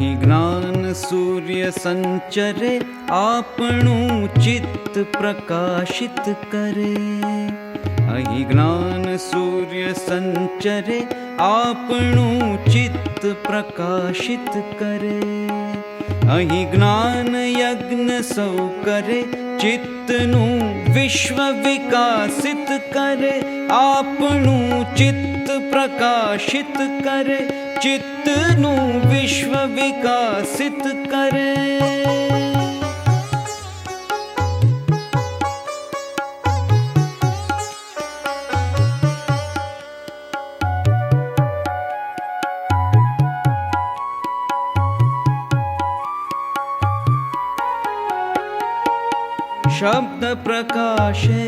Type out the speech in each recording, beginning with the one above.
અહીં જ્ઞાન સૂર્ય સંચરે, આપણું ચિત્ત પ્રકાશિત કરે. અહીં જ્ઞાન સૂર્ય સંચરે, આપણું ચિત્ત પ્રકાશિત કરે. અહીં જ્ઞાન યજ્ઞ સૌ કરે, ચિત્તનું વિશ્વ વિકાસિત કરે. આપણું ચિત્ત પ્રકાશિત કરે, ચિત્તનું વિશ્વ વિકાસિત કરે. શબ્દ પ્રકાશે,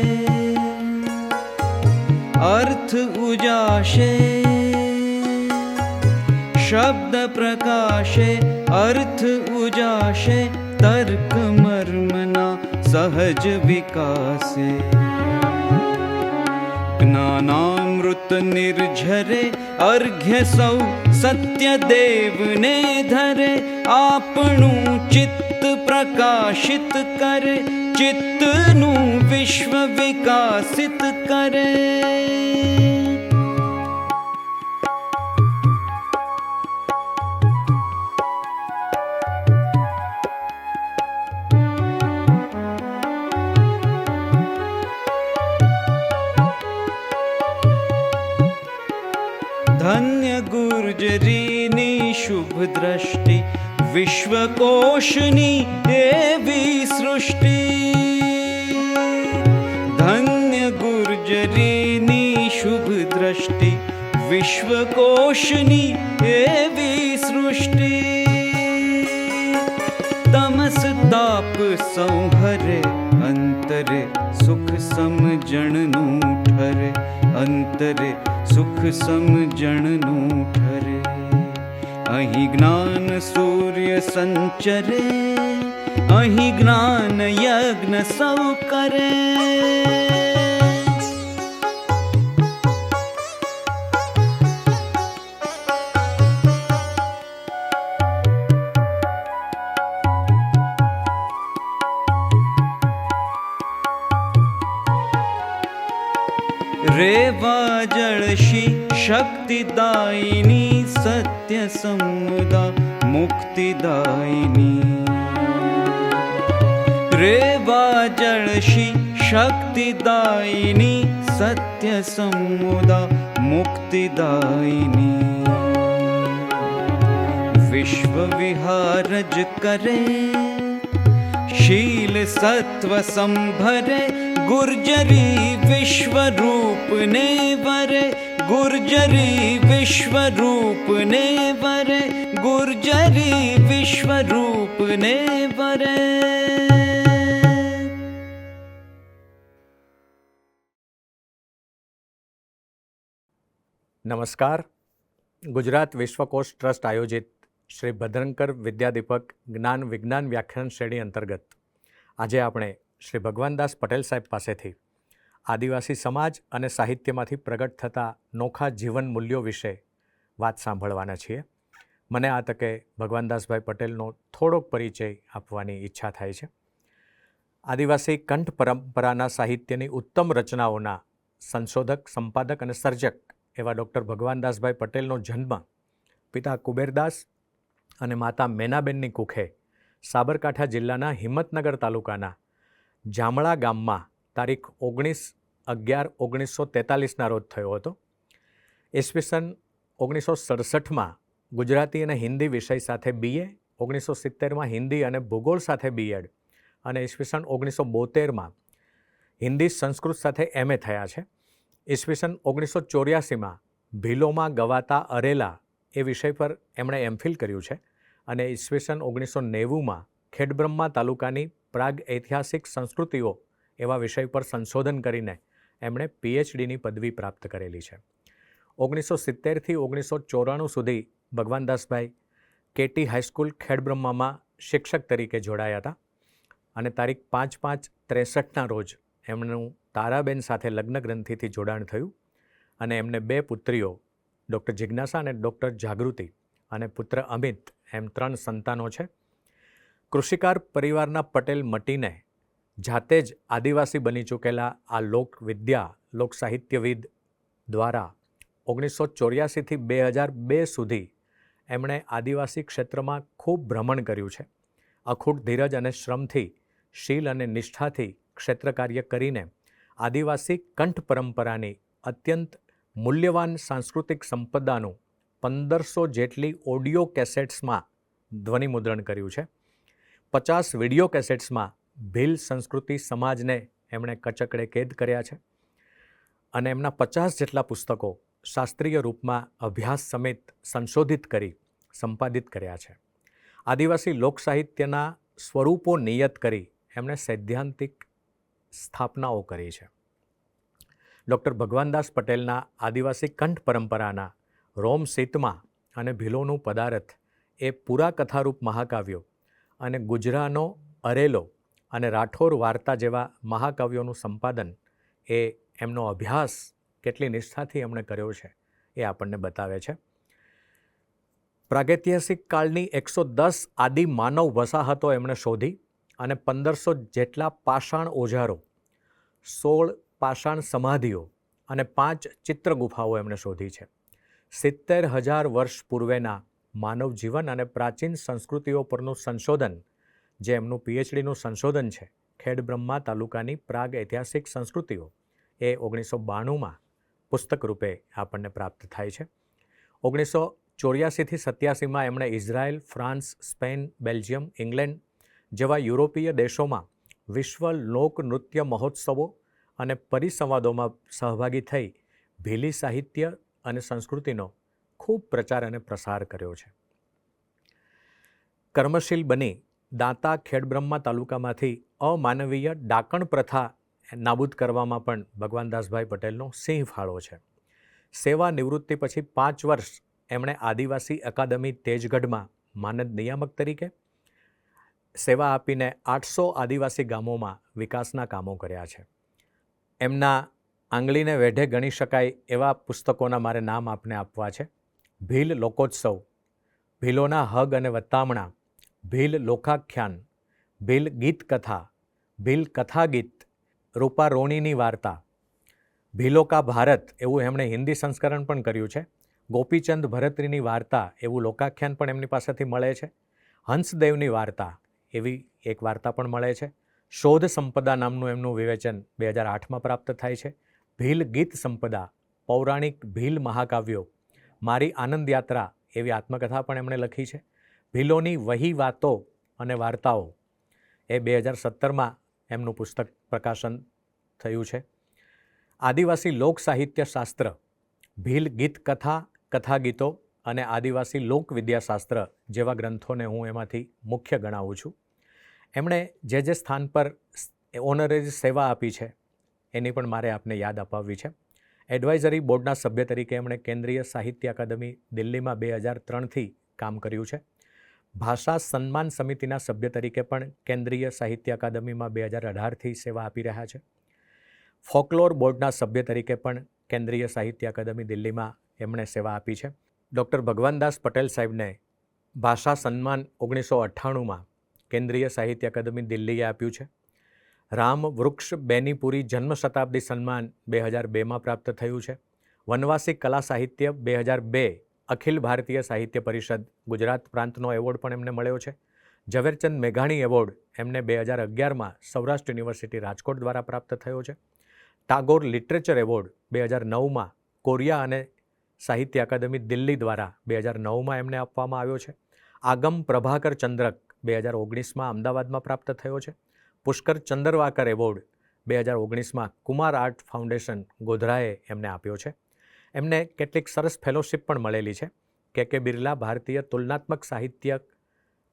અર્થ ઉજાશે. શબ્દ પ્રકાશે, અર્થ ઉજાશે, તર્ક મર્મના સહજ વિકાસે. જ્ઞાનામૃત નિર્ઝરે, અર્ઘ્ય સૌ સત્યદેવને ધરે. આપણું ચિત્ત પ્રકાશિત કરે, ચિત્તનું વિશ્વ વિકાસિત કરે. ધન્ય ગુર્જરીની શુભ દ્રષ્ટિ, વિશ્વકોશની એવી સૃષ્ટિ. ધન્ય ગુર્જરીની શુભ દ્રષ્ટિ, વિશ્વકોશની એવી સૃષ્ટિ. તમસ તાપ સંહરે, અંતરે સુખ સમજણનું ઠરે. અંતરે સુખ સમજણનું ઠરે. અહીં જ્ઞાન સૂર્ય સંચરે, અહીં જ્ઞાન યજ્ઞ સૌ કરે. રેવા જળશી શક્તિદાયિની, સત્ય સમુદા મુક્તિદાયિની. રેવા જળશી શક્તિદાયિની, સત્ય સમુદા મુક્તિદાયિની. વિશ્વ વિહારજ કરે, શીલ સત્વ સંભરે. ગુર્જરી વિશ્વરૂપને વરે, ગુર્જરી વિશ્વરૂપને વરે. ગુર્જરી વિશ્વરૂપને વરે. નમસ્કાર. ગુજરાત વિશ્વકોશ ટ્રસ્ટ આયોજિત શ્રી ભદ્રંકર વિદ્યાદીપક જ્ઞાન વિજ્ઞાન વ્યાખ્યાન શ્રેણી અંતર્ગત આજે આપણે શ્રી ભગવાનદાસ પટેલ સાહેબ પાસેથી આદિવાસી સમાજ અને સાહિત્યમાંથી પ્રગટ થતા નોખા જીવન મૂલ્યો વિશે વાત સાંભળવાના છીએ. મને આ તકે ભગવાનદાસભાઈ પટેલનો થોડોક પરિચય આપવાની ઈચ્છા થાય છે. આદિવાસી કંઠ પરંપરાના સાહિત્યની ઉત્તમ રચનાઓના સંશોધક, સંપાદક અને સર્જક એવા ડૉક્ટર ભગવાનદાસભાઈ પટેલનો જન્મ પિતા કુબેરદાસ અને માતા મેનાબેનની કુખે સાબરકાંઠા જિલ્લાના હિંમતનગર તાલુકાના જામળા ગામમાં તારીખ 19/11/1943ના રોજ થયો હતો. ઈસવીસન 1967માં ગુજરાતી અને હિન્દી વિષય સાથે BA, 1970માં હિન્દી અને ભૂગોળ સાથે BEd અને ઈસવીસન 1972માં હિન્દી સંસ્કૃત સાથે MA થયા છે. ઈસવીસન 1984માં ભીલોમાં ગવાતા અરેલા એ વિષય પર એમણે MPhil કર્યું છે અને ઈસવીસન 1990માં ખેડબ્રહ્મા તાલુકાની પ્રાગ ઐતિહાસિક સંસ્કૃતિઓ એવા વિષય પર સંશોધન કરીને એમણે PhDની પદવી પ્રાપ્ત કરેલી છે. 1970થી 1994 સુધી ભગવાનદાસભાઈ KT હાઈસ્કૂલ ખેડબ્રહ્મામાં શિક્ષક તરીકે જોડાયા હતા અને તારીખ 5/5/63ના રોજ એમનું તારાબેન સાથે લગ્ન ગ્રંથિથી જોડાણ થયું અને એમને 2 પુત્રીઓ ડૉક્ટર જિજ્ઞાસા અને ડૉક્ટર જાગૃતિ અને પુત્ર અમિત એમ 3 સંતાનો છે. કૃષિકાર પરિવારના પટેલ મટીને જાતે જ આદિવાસી બની ચૂકેલા આ લોકવિદ્યા લોકસાહિત્યવિદ દ્વારા 1984થી 2002 સુધી એમણે આદિવાસી ક્ષેત્રમાં ખૂબ ભ્રમણ કર્યું છે. અખૂટ ધીરજ અને શ્રમથી, શીલ અને નિષ્ઠાથી ક્ષેત્ર કાર્ય કરીને આદિવાસી કંઠ પરંપરાની અત્યંત મૂલ્યવાન સાંસ્કૃતિક સંપદાનું 1500 જેટલી ઓડિયો કેસેટ્સમાં ધ્વનિમુદ્રણ કર્યું છે. 50 વિડિયો કેસેટ્સમાં ભીલ સંસ્કૃતિ સમાજને એમણે કચકડે કેદ કર્યા છે અને એમના 50 જેટલા પુસ્તકો શાસ્ત્રીય રૂપમાં અભ્યાસ સમેત સંશોધિત કરી સંપાદિત કર્યા છે. આદિવાસી લોકસાહિત્યના સ્વરૂપો નિયત કરી એમણે સૈદ્ધાંતિક સ્થાપનાઓ કરી છે. ડૉક્ટર ભગવાનદાસ પટેલના આદિવાસી કંઠ પરંપરાના રોમ સીતમાં અને ભીલોનું પદારથ એ પૂરા કથારૂપ મહાકાવ્યો અને ગુજરાનો અરેલો અને રાઠોર વાર્તા જેવા મહાકાવ્યોનું સંપાદન એ એમનો અભ્યાસ કેટલી નિષ્ઠાથી એમણે કર્યો છે એ આપણને બતાવે છે. પ્રાગૈતિહાસિક કાળની 110 આદિ માનવ વસાહતો એમણે શોધી અને 1500 જેટલા પાષાણ ઓજારો, 16 પાષાણ સમાધિઓ અને 5 ચિત્ર ગુફાઓ એમણે શોધી છે. 70,000 વર્ષ પૂર્વેના માનવ જીવન અને પ્રાચીન સંસ્કૃતિઓ પરનું સંશોધન, જે એમનું PhDનું સંશોધન છે, ખેડબ્રહ્મા તાલુકાની પ્રાગ ઐતિહાસિક સંસ્કૃતિઓ, એ 1992માં પુસ્તક રૂપે આપણને પ્રાપ્ત થાય છે. 1984થી 87માં એમણે Israel, France, Spain, Belgium, England જેવા યુરોપીય દેશોમાં વિશ્વ લોક નૃત્ય મહોત્સવો અને પરિસંવાદોમાં સહભાગી થઈ ભીલી સાહિત્ય અને સંસ્કૃતિનો ખૂબ પ્રચાર અને પ્રસાર કર્યો છે. કર્મશીલ બની દાંતા ખેડબ્રહ્મા તાલુકામાંથી અમાનવીય ડાકણ પ્રથા નાબૂદ કરવામાં પણ ભગવાનદાસભાઈ પટેલનો સિંહ ફાળો છે. સેવા નિવૃત્તિ પછી 5 વર્ષ એમણે આદિવાસી અકાદમી તેજગઢમાં માનદ નિયામક તરીકે સેવા આપીને 800 આદિવાસી ગામોમાં વિકાસના કામો કર્યા છે. એમના આંગળીને વેઢે ગણી શકાય એવા પુસ્તકોના મારે નામ આપને આપવા છે. ભીલ લોકોત્સવ, ભીલોના હગ અને વત્તામણા, ભીલ લોકાખ્યાન, ભીલ ગીત કથા, ભીલ કથા ગીત, રૂપા રોણીની વાર્તા, ભીલો કા ભારત એવું એમણે હિન્દી સંસ્કરણ પણ કર્યું છે. ગોપીચંદ ભરતરીની વાર્તા એવું લોકાખ્યાન પણ એમની પાસેથી મળે છે. હંસદેવની વાર્તા એવી એક વાર્તા પણ મળે છે. શોધ સંપદા નામનું એમનું વિવેચન 2008માં પ્રાપ્ત થાય છે. ભીલ ગીત સંપદા, પૌરાણિક ભીલ મહાકાવ્યો, મારી આનંદ યાત્રા એવી આત્મકથા પણ એમણે લખી છે. ભીલોની વહી વાતો અને વાર્તાઓ એ 2017માં એમનું પુસ્તક પ્રકાશન થયું છે. આદિવાસી લોક સાહિત્ય શાસ્ત્ર, ભીલ ગીત કથા, કથા ગીતો અને આદિવાસી લોકવિદ્યાશાસ્ત્ર જેવા ગ્રંથોને હું એમાંથી મુખ્ય ગણાવું છું. એમણે જે સ્થાન પર ઓનરેરી સેવા આપી છે એની પણ મારે આપને યાદ અપાવવી છે. એડવાઇઝરી બોર્ડના સભ્ય તરીકે એમણે કેન્દ્રીય સાહિત્ય અકાદમી દિલ્હીમાં 2003થી કામ કર્યું છે. ભાષા સન્માન સમિતિના સભ્ય તરીકે પણ કેન્દ્રીય સાહિત્ય અકાદમીમાં 2018થી સેવા આપી રહ્યા છે. ફોકલોર બોર્ડના સભ્ય તરીકે પણ કેન્દ્રીય સાહિત્ય અકાદમી દિલ્હીમાં એમણે સેવા આપી છે. ડૉક્ટર ભગવાનદાસ પટેલ સાહેબને ભાષા સન્માન 1998માં કેન્દ્રીય સાહિત્ય અકાદમી દિલ્હીએ આપ્યું છે. રામ વૃક્ષ બેનીપુરી જન્મ શતાબ્દી સન્માન 2002માં પ્રાપ્ત થયું છે. વનવાસી કલા સાહિત્ય 2002 અખિલ ભારતીય સાહિત્ય પરિષદ ગુજરાત પ્રાંતનો એવોર્ડ પણ એમને મળ્યો છે. ઝવેરચંદ મેઘાણી એવોર્ડ એમને 2011માં સૌરાષ્ટ્ર યુનિવર્સિટી રાજકોટ દ્વારા પ્રાપ્ત થયો છે. ટાગોર લિટરેચર એવોર્ડ 2009માં કોરિયા અને સાહિત્ય અકાદમી દિલ્હી દ્વારા 2009માં એમને આપવામાં આવ્યો છે. આગમ પ્રભાકર ચંદ્રક 2019માં અમદાવાદમાં પ્રાપ્ત થયો છે. પુષ્કર ચંદ્રવાકર એવોર્ડ 2019માં કુમાર આર્ટ ફાઉન્ડેશન ગોધરાએ એમને આપ્યો છે. એમને કેટલીક સરસ ફેલોશિપ પણ મળેલી છે. કે બિરલા ભારતીય તુલનાત્મક સાહિત્ય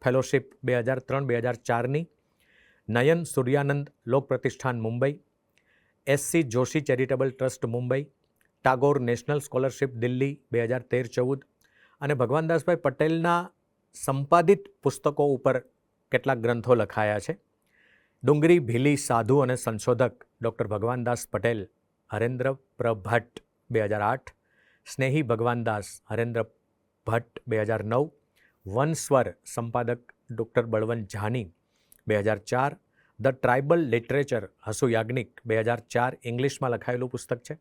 ફેલોશિપ 2003-2004ની, નયન સૂર્યાનંદ લોક પ્રતિષ્ઠાન Mumbai, SC Joshi charitable trust Mumbai, Tagore national scholarship Delhi 2013-14 અને ભગવાનદાસભાઈ પટેલના સંપાદિત પુસ્તકો ઉપર કેટલાક ગ્રંથો લખાયા છે. ડુંગરી ભીલી સાધુ અને સંશોધક ડૉક્ટર ભગવાનદાસ પટેલ, હરેન્દ્ર પ્રભટ્ટ 2008, સ્નેહી ભગવાનદાસ, હરેન્દ્ર ભટ્ટ 2009, વનસ્વર સંપાદક doctor Balwant Jani 2004, the tribal literature Hasu Yagnik 2004 ઇંગ્લિશમાં લખાયેલું પુસ્તક છે.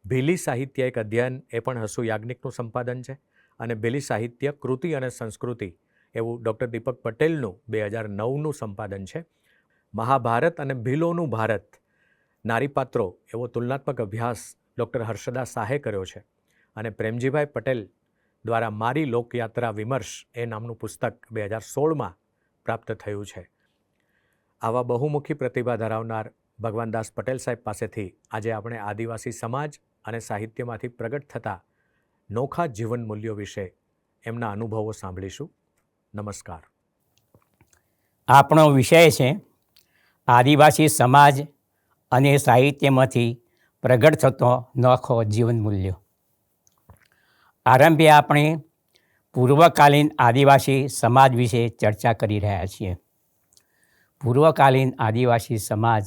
ભીલી સાહિત્ય એક અધ્યયન એ પણ હસુ યાજ્ઞિકનું સંપાદન છે. અને ભીલી સાહિત્ય કૃતિ અને સંસ્કૃતિ એવું ડૉક્ટર દીપક પટેલનું 2009નું સંપાદન છે. મહાભારત અને ભીલોનું ભારત નારીપાત્રો એવો તુલનાત્મક અભ્યાસ ડૉક્ટર હર્ષદા શાહે કર્યો છે. અને પ્રેમજીભાઈ પટેલ દ્વારા મારી લોકયાત્રા વિમર્શ એ નામનું પુસ્તક 2016માં પ્રાપ્ત થયું છે. આવા બહુમુખી પ્રતિભા ધરાવનાર ભગવાનદાસ પટેલ સાહેબ પાસેથી આજે આપણે આદિવાસી સમાજ અને સાહિત્યમાંથી પ્રગટ થતા નોખા જીવન મૂલ્યો વિશે એમના અનુભવો સાંભળીશું. નમસ્કાર. આપણો વિષય છે આદિવાસી સમાજ અને સાહિત્યમાંથી પ્રગટ થતો નોખો જીવન મૂલ્યો. આરંભે આપણે પૂર્વકાલીન આદિવાસી સમાજ વિશે ચર્ચા કરી રહ્યા છીએ. પૂર્વકાલીન આદિવાસી સમાજ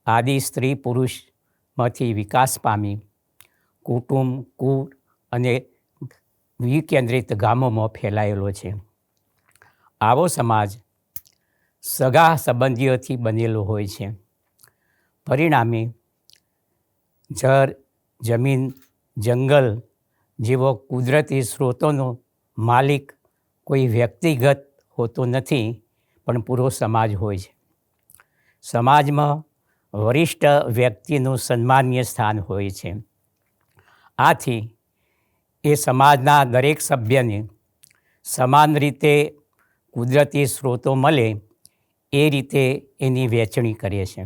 આદિ સ્ત્રી પુરુષમાંથી વિકાસ પામી કુટુંબ, કુળ અને વિકેન્દ્રિત ગામોમાં ફેલાયેલો છે. આવો સમાજ સગા સંબંધીઓથી બનેલો હોય છે. પરિણામે જળ, જમીન, જંગલ જેવો કુદરતી સ્ત્રોતોનો માલિક કોઈ વ્યક્તિગત હોતો નથી, પણ પૂરો સમાજ હોય છે. સમાજમાં વરિષ્ઠ વ્યક્તિનું સન્માનીય સ્થાન હોય છે. આથી એ સમાજના દરેક સભ્યને સમાન રીતે કુદરતી સ્ત્રોતો મળે એ રીતે એની વહેંચણી કરે છે.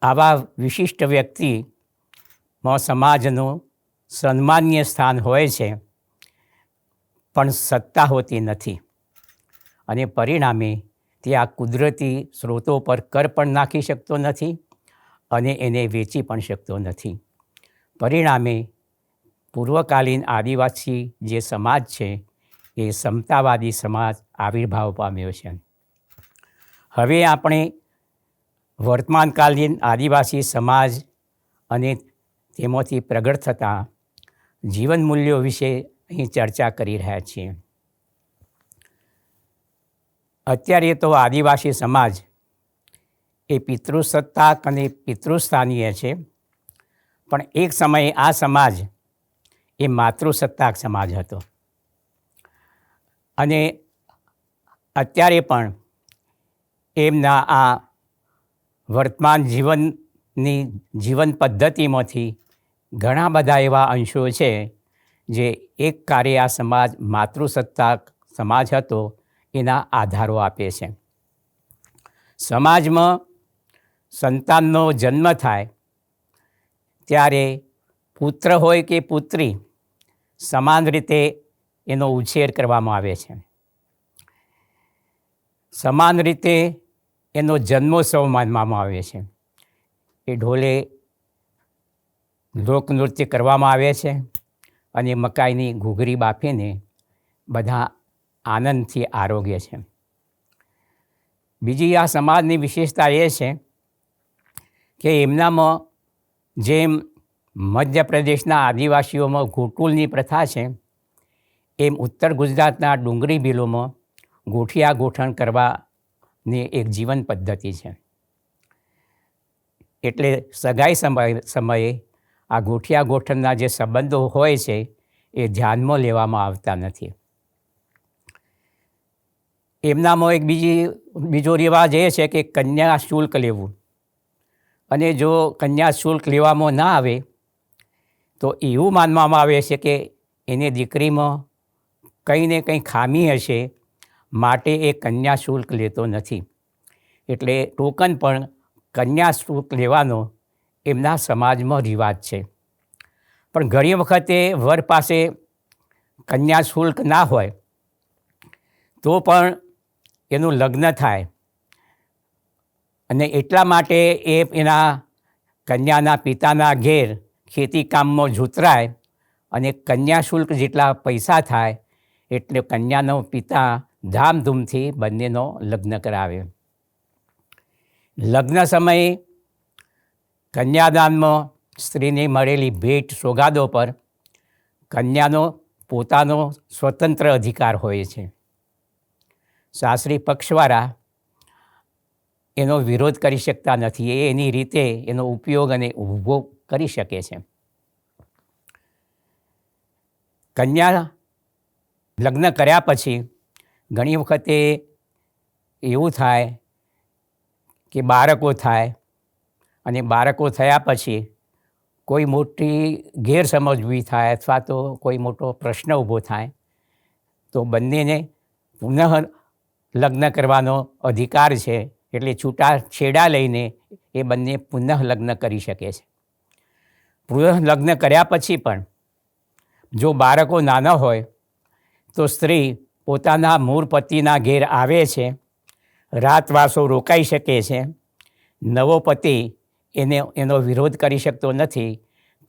આવા વિશિષ્ટ વ્યક્તિમાં સમાજનું સન્માનીય સ્થાન હોય છે, પણ સત્તા હોતી નથી. અને પરિણામે તે આ કુદરતી સ્ત્રોતો પર કર પણ નાખી શકતો નથી અને એને વેચી પણ શકતો નથી. પરિણામે પૂર્વકાલીન આદિવાસી જે સમાજ છે એ સમતાવાદી સમાજ આવિર્ભાવ પામ્યો છે. હવે આપણે વર્તમાનકાલીન આદિવાસી સમાજ અને તેમાંથી પ્રગટ થતા જીવન મૂલ્યો વિશે અહીં ચર્ચા કરી રહ્યા છીએ. અત્યારે તો આદિવાસી સમાજ એ પિતૃસત્તાક અને પિતૃસ્થાનીય છે, પણ એક સમયે આ સમાજ એ માતૃસત્તાક સમાજ હતો. અને અત્યારે પણ એમના આ વર્તમાન જીવનની જીવન પદ્ધતિમાંથી ઘણા બધા એવા અંશો છે જે એક કાર્ય આ સમાજ માતૃસત્તાક સમાજ હતો એના આધારો આપે છે. સમાજમાં સંતાનનો જન્મ થાય ત્યારે પુત્ર હોય કે પુત્રી સમાન રીતે એનો ઉછેર કરવામાં આવે છે. સમાન રીતે એનો જન્મોત્સવ માનવામાં આવે છે. એ ઢોલે લોકનૃત્ય કરવામાં આવે છે અને મકાઈની ઘૂઘરી બાફીને બધા આનંદથી આરોગ્ય છે. બીજી આ સમાજની વિશેષતા એ છે કે એમનામાં જેમ મધ્યપ્રદેશના આદિવાસીઓમાં ઘોટુલની પ્રથા છે, એમ ઉત્તર ગુજરાતના ડુંગરી ભીલોમાં ગોઠિયા ગોઠણ કરવાની એક જીવન પદ્ધતિ છે. એટલે સગાઈ સમયે આ ગોઠિયા ગોઠણના જે સંબંધો હોય છે એ ધ્યાનમાં લેવામાં આવતા નથી. એમનામાં એક બીજો રિવાજ એ છે કે કન્યા શુલ્ક લેવું, અને જો કન્યા શુલ્ક લેવામાં ના આવે તો એવું માનવામાં આવે છે કે એની દીકરીમાં કંઈ ને કંઈ ખામી હશે, માટે એ કન્યા શુલ્ક લેતો નથી. એટલે ટોકન પણ કન્યા શુલ્ક લેવાનો એમના સમાજમાં રિવાજ છે. પણ ઘણી વખતે વર પાસે કન્યા શુલ્ક ના હોય તો પણ એનું લગ્ન થાય, અને એટલા માટે એ એના કન્યાના પિતાના ઘેર ખેતી કામમાં જોતરાય અને કન્યા શુલ્ક જેટલા પૈસા થાય એટલે કન્યાનો પિતા ધામધૂમથી બંનેનો લગ્ન કરાવે. લગ્ન સમયે કન્યાદાનમાં સ્ત્રીને મળેલી ભેટ સોગાદો પર કન્યાનો પોતાનો સ્વતંત્ર અધિકાર હોય છે. શાસ્ત્રી પક્ષવાળા એનો વિરોધ કરી શકતા નથી. એ એની રીતે એનો ઉપયોગ અને ઊભો કરી શકે છે. કન્યા લગ્ન કર્યા પછી ઘણી વખતે એવું થાય કે બાળકો થાય, અને બાળકો થયા પછી કોઈ મોટી ગેરસમજ ઊભી થાય અથવા તો કોઈ મોટો પ્રશ્ન ઊભો થાય તો બંનેને પુનઃ લગ્ન કરવાનો અધિકાર છે. એટલે છૂટાછેડા લઈને એ બંને પુનઃ લગ્ન કરી શકે છે. પુનઃ લગ્ન કર્યા પછી પણ જો બાળકો નાના હોય તો સ્ત્રી પોતાના મૂળ પતિના ઘેર આવે છે, રાતવાસો રોકાઈ શકે છે. નવો પતિ એનો વિરોધ કરી શકતો નથી,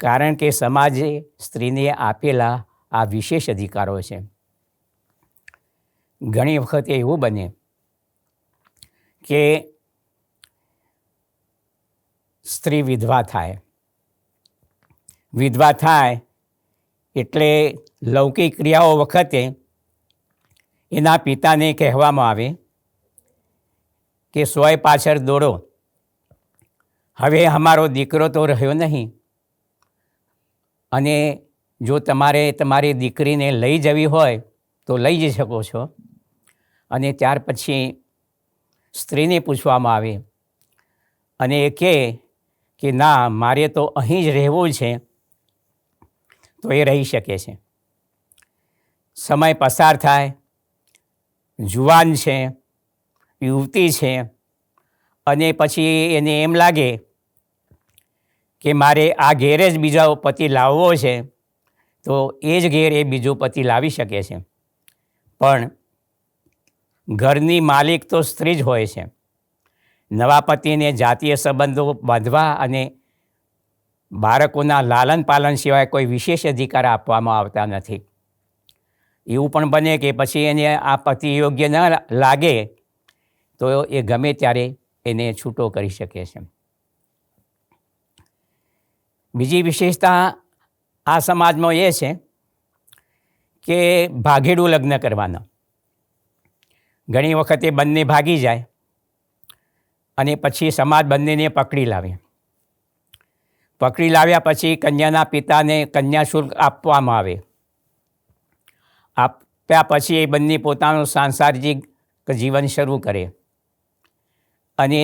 કારણ કે સમાજે સ્ત્રીને આપેલા આ વિશેષ અધિકારો છે. ઘણી વખત એવું બને કે સ્ત્રી વિધવા થાય. વિધવા થાય એટલે લૌકિક ક્રિયાઓ વખતે એના પિતાને કહેવામાં આવે કે સોય પાછળ દોડો, હવે અમારો દીકરો તો રહ્યો નહીં, અને જો તમારે તમારી દીકરીને લઈ જવી હોય તો લઈ જઈ શકો છો. અને ત્યાર પછી સ્ત્રીને પૂછવામાં આવે અને એ કહે કે ના, મારે તો અહીં જ રહેવું છે, તો એ રહી શકે છે. સમય પસાર થાય, જુવાન છે, યુવતી છે, અને પછી એને એમ લાગે કે મારે આ ઘેર જ બીજો પતિ લાવવો છે, તો એ જ ઘેર એ બીજો પતિ લાવી શકે છે. પણ ઘરની માલિક તો સ્ત્રી જ હોય છે. નવા પતિને જાતીય સંબંધો બાંધવા અને બાળકોના લાલન પાલન સિવાય કોઈ વિશેષ અધિકાર આપવામાં આવતા નથી. એવું પણ બને કે પછી એને આ પતિ યોગ્ય ન લાગે તો એ ગમે ત્યારે એને છૂટો કરી શકે છે. બીજી વિશેષતા આ સમાજમાં એ છે કે ભાગેડું લગ્ન કરવાના. ઘણી વખતે બંને ભાગી જાય અને પછી સમાજ બંનેને પકડી લાવે. પકડી લાવ્યા પછી કન્યાના પિતાને કન્યા શુલ્ક આપવામાં આવે. આપ્યા પછી એ બંને પોતાનું સાંસારિક જીવન શરૂ કરે, અને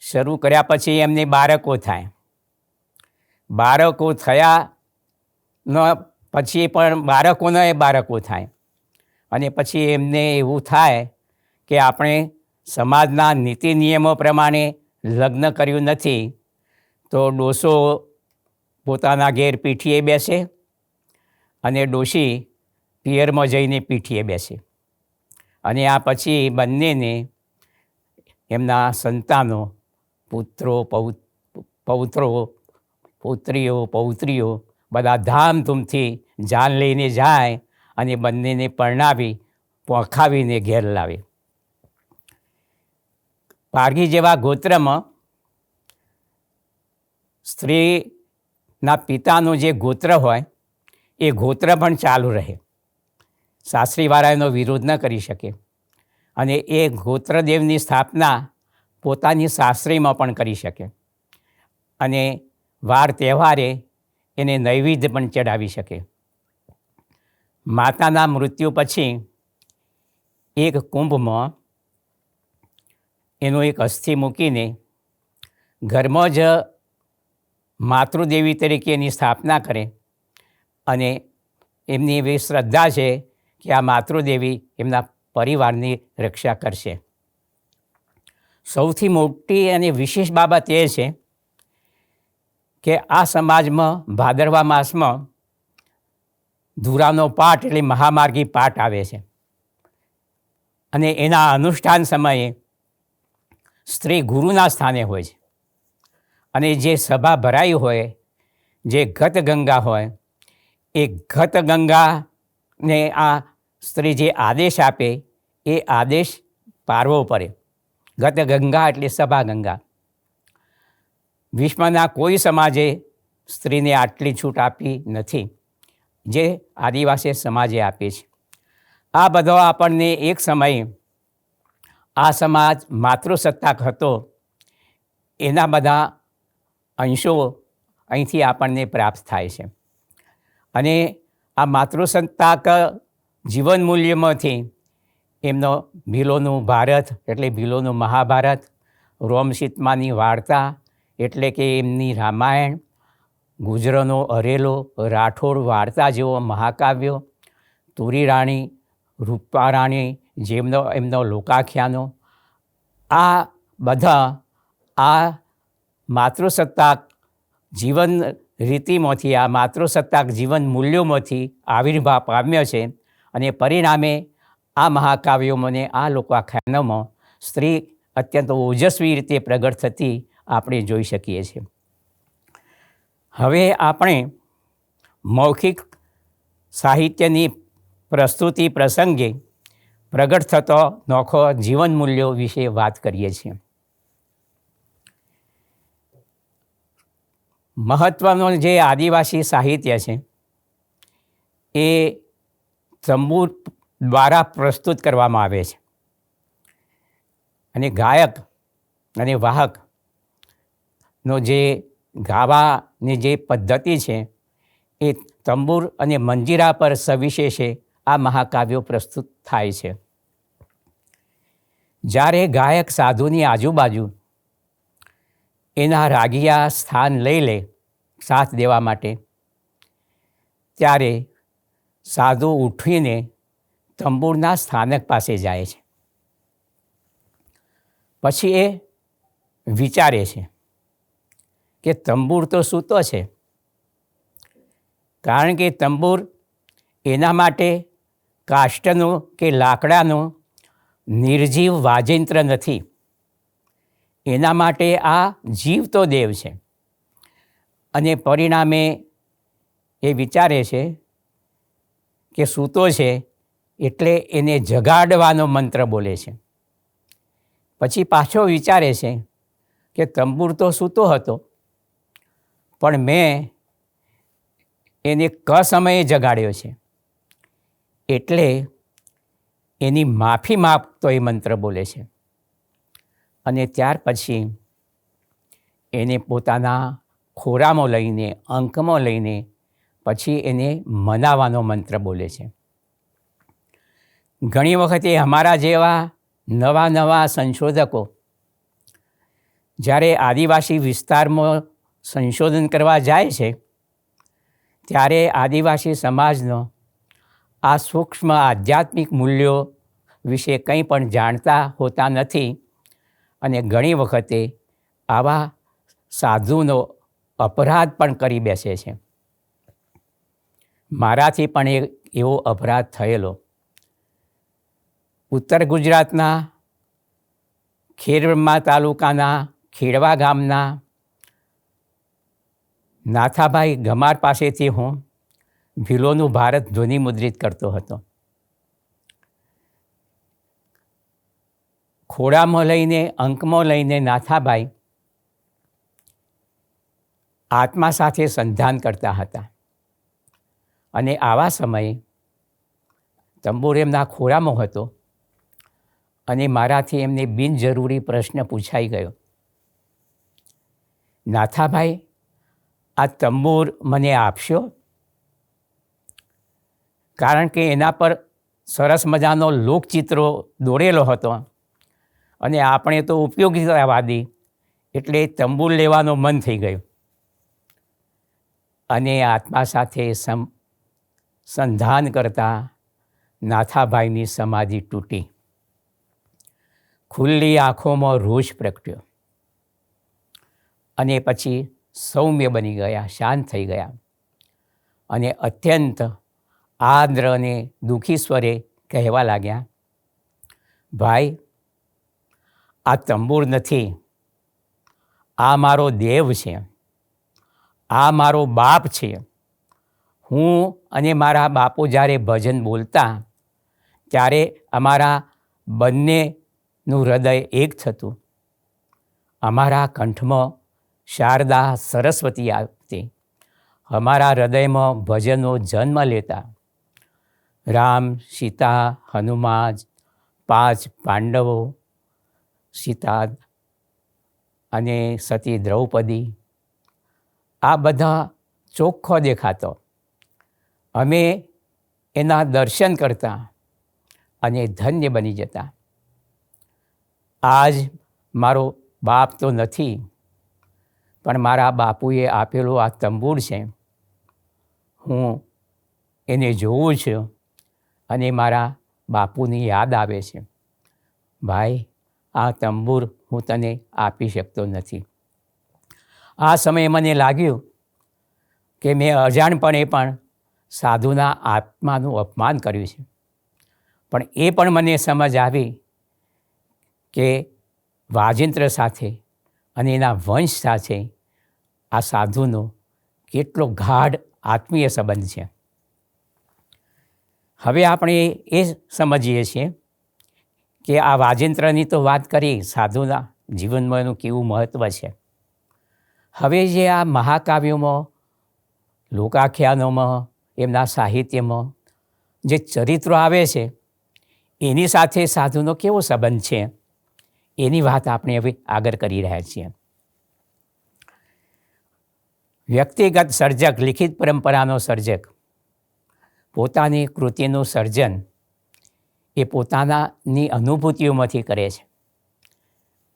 શરૂ કર્યા પછી એમને બાળકો થાય. બાળકો થયા પછી પણ બાળકો થાય, અને પછી એમને એવું થાય કે આપણે સમાજના નીતિ નિયમો પ્રમાણે લગ્ન કર્યું નથી, તો ડોસો પોતાના ઘેર પીઠીએ બેસે અને ડોશી પિયરમાં જઈને પીઠીએ બેસે. અને આ પછી બંનેને એમના સંતાનો, પૌત્રીઓ બધા ધામધૂમથી જાન લઈને જાય અને બંનેને પરણાવી પોખાવીને ઘેર લાવે. પારઘી જેવા ગોત્રમાં સ્ત્રીના પિતાનું જે ગોત્ર હોય એ ગોત્ર પણ ચાલુ રહે. સાસરીવાળા એનો વિરોધ ન કરી શકે, અને એ ગોત્રદેવની સ્થાપના પોતાની સાસરીમાં પણ કરી શકે, અને વાર તહેવારે એને નૈવેદ્ય પણ ચડાવી શકે. માતાના મૃત્યુ પછી એક કુંભમાં એનો એક અસ્થિ મૂકીને ઘરમાં જ માતૃદેવી તરીકે એની સ્થાપના કરે, અને એમની એવી શ્રદ્ધા છે કે આ માતૃદેવી એમના પરિવારની રક્ષા કરશે. સૌથી મોટી અને વિશેષ બાબત એ છે કે આ સમાજમાં ભાદરવા માસમાં ધુરાનો પાઠ એટલે મહામાર્ગી પાઠ આવે છે, અને એના અનુષ્ઠાન સમયે સ્ત્રી ગુરુના સ્થાને હોય છે. અને જે સભા ભરાઈ હોય, જે ગત ગંગા હોય, એ ગત ગંગાને આ સ્ત્રી જે આદેશ આપે એ આદેશ પાળવો પડે. ગત ગંગા એટલે સભા ગંગા. વિશ્વના કોઈ સમાજે સ્ત્રીને આટલી છૂટ આપી નથી. જે આદિવાસી સમાજે આપી છે. આ બધો આપણને એક સમયે આ સમાજ માતૃસત્તાક હતો એના બધા અંશો અહીંથી આપણને પ્રાપ્ત થાય છે. અને આ માતૃસત્તાક જીવન મૂલ્યમાંથી એમનો ભીલોનું ભારત એટલે ભીલોનું મહાભારત, રોમસીતમાની વાર્તા એટલે કે એમની રામાયણ, ગુજરનો અરેલો, રાઠોડ વાર્તા જેવો મહાકાવ્યો, તુરી રાણી, રૂપા રાણી જેમનો એમનો લોકાખ્યાનો, આ બધા આ માતૃસત્તાક જીવન રીતિમાંથી, આ માતૃસત્તાક જીવન મૂલ્યોમાંથી આવિર્ભાવ પામ્યો છે. અને પરિણામે આ મહાકાવ્યોમાં આ લોકાખ્યાનોમાં સ્ત્રી અત્યંત ઓજસ્વી રીતે પ્રગટ થતી આપણે જોઈ શકીએ છીએ. હવે આપણે મૌખિક સાહિત્યની પ્રસ્તુતિ પ્રસંગે પ્રગટ થતો નોખો જીવન મૂલ્યો વિશે વાત કરીએ છીએ. મહત્ત્વનું જે આદિવાસી સાહિત્ય છે એ તંબુર દ્વારા પ્રસ્તુત કરવામાં આવે છે. અને ગાયક અને વાહકનો જે ગાવાની જે પદ્ધતિ છે એ તંબુર અને મંજીરા પર સવિશેષે આ મહાકાવ્યો પ્રસ્તુત થાય છે. જ્યારે ગાયક સાધુની આજુબાજુ એના રાગિયા સ્થાન લઈ લે સાથ દેવા માટે, ત્યારે સાધુ ઉઠીને તંબુરના સ્થાનક પાસે જાય છે. પછી એ વિચારે છે કે તંબુર તો સૂતો છે, કારણ કે તંબુર એના માટે કાષ્ટનું કે લાકડાનું નિર્જીવ વાજિંત્ર નથી. એના માટે આ જીવતો દેવ છે. અને પરિણામે એ વિચારે છે કે સૂતો છે એટલે એને જગાડવાનો મંત્ર બોલે છે. પછી પાછો વિચારે છે કે તંબુર તો સૂતો હતો, પણ મેં એને સમયે જગાડ્યો છે, એટલે એની માફી માગતો એ મંત્ર બોલે છે. અને ત્યાર પછી એને પોતાના ખોરામાં લઈને, અંકમાં લઈને પછી એને મનાવાનો મંત્ર બોલે છે. ઘણી વખતે અમારા જેવા નવા નવા સંશોધકો જ્યારે આદિવાસી વિસ્તારમાં સંશોધન કરવા જાય છે, ત્યારે આદિવાસી સમાજનો આ સૂક્ષ્મ આધ્યાત્મિક મૂલ્યો વિશે કંઈ પણ જાણતા હોતા નથી. અને ઘણી વખતે આવા સાધુનો અપરાધ પણ કરી બેસે છે. મારાથી પણ એક એવો અપરાધ થયેલો. ઉત્તર ગુજરાતના ખેડબ્રહ્મા તાલુકાના ખેડવા ગામના નાથાભાઈ ગમાર પાસેથી હું ભીલોનું ભારત ધ્વનિમુદ્રિત કરતો હતો. ખોડામાં લઈને, અંકમાં લઈને નાથાભાઈ આત્મા સાથે સંધાન કરતા હતા. અને આવા સમયે તંબુર એમના ખોરામાં હતો અને મારાથી એમને બિનજરૂરી પ્રશ્ન પૂછાઈ ગયો. નાથાભાઈ, આ તંબુર મને આપશો? કારણ કે એના પર સરસ મજાનો લોકચિત્રો દોરેલો હતો અને આપણે તો ઉપયોગિતાવાદી એટલે તંબુર લેવાનું મન થઈ ગયું. અને આત્મા સાથે સંધાન કરતા નાથાભાઈની સમાધિ તૂટી. ખુલ્લી આંખોમાં રોષ પ્રગટ્યો અને પછી સૌમ્ય બની ગયા, શાંત થઈ ગયા. અને અત્યંત આદ્ર અને દુઃખી સ્વરે કહેવા લાગ્યા, ભાઈ, આ તંબુર નથી, આ મારો દેવ છે, આ મારો બાપ છે. હું અને મારા બાપુ જ્યારે ભજન બોલતા ત્યારે અમારા બંનેનું હૃદય એક થતું. અમારા કંઠમાં શારદા સરસ્વતી આવતી, અમારા હૃદયમાં ભજનો જન્મ લેતા. રામ, સીતા, હનુમાન, 5 પાંડવો, સીતા અને સતી દ્રૌપદી, આ બધા ચોખ્ખો દેખાતો. અમે એના દર્શન કરતા અને ધન્ય બની જતા. આજ મારો બાપ તો નથી, પણ મારા બાપુએ આપેલું આ તંબુર છે. હું એને જોઉં છું અને મારા બાપુની યાદ આવે છે. ભાઈ, આ તંબુર હું તને આપી શકતો નથી. આ સમયે મને લાગ્યું કે મેં અજાણપણે પણ સાધુના આત્માનું અપમાન કર્યું છે. પણ એ પણ મને સમજ આવી કે વાજિંત્ર સાથે અને એના વંશ સાથે આ સાધુનો કેટલો ગાઢ આત્મીય સંબંધ છે. હવે આપણે એ સમજીએ છીએ કે આ વાજિંત્રની તો વાત કરી, સાધુના જીવનમાં એનું કેવું મહત્ત્વ છે. હવે જે આ મહાકાવ્યોમાં, લોકાખ્યાનોમાં, એમના સાહિત્યમાં જે ચરિત્રો આવે છે, એની સાથે સાધુનો કેવો સંબંધ છે, એની વાત આપણે હવે આગળ કરી રહ્યા છીએ. વ્યક્તિગત સર્જક, લિખિત પરંપરાનો સર્જક, પોતાની કૃતિનું સર્જન એ પોતાની અનુભૂતિઓમાંથી કરે છે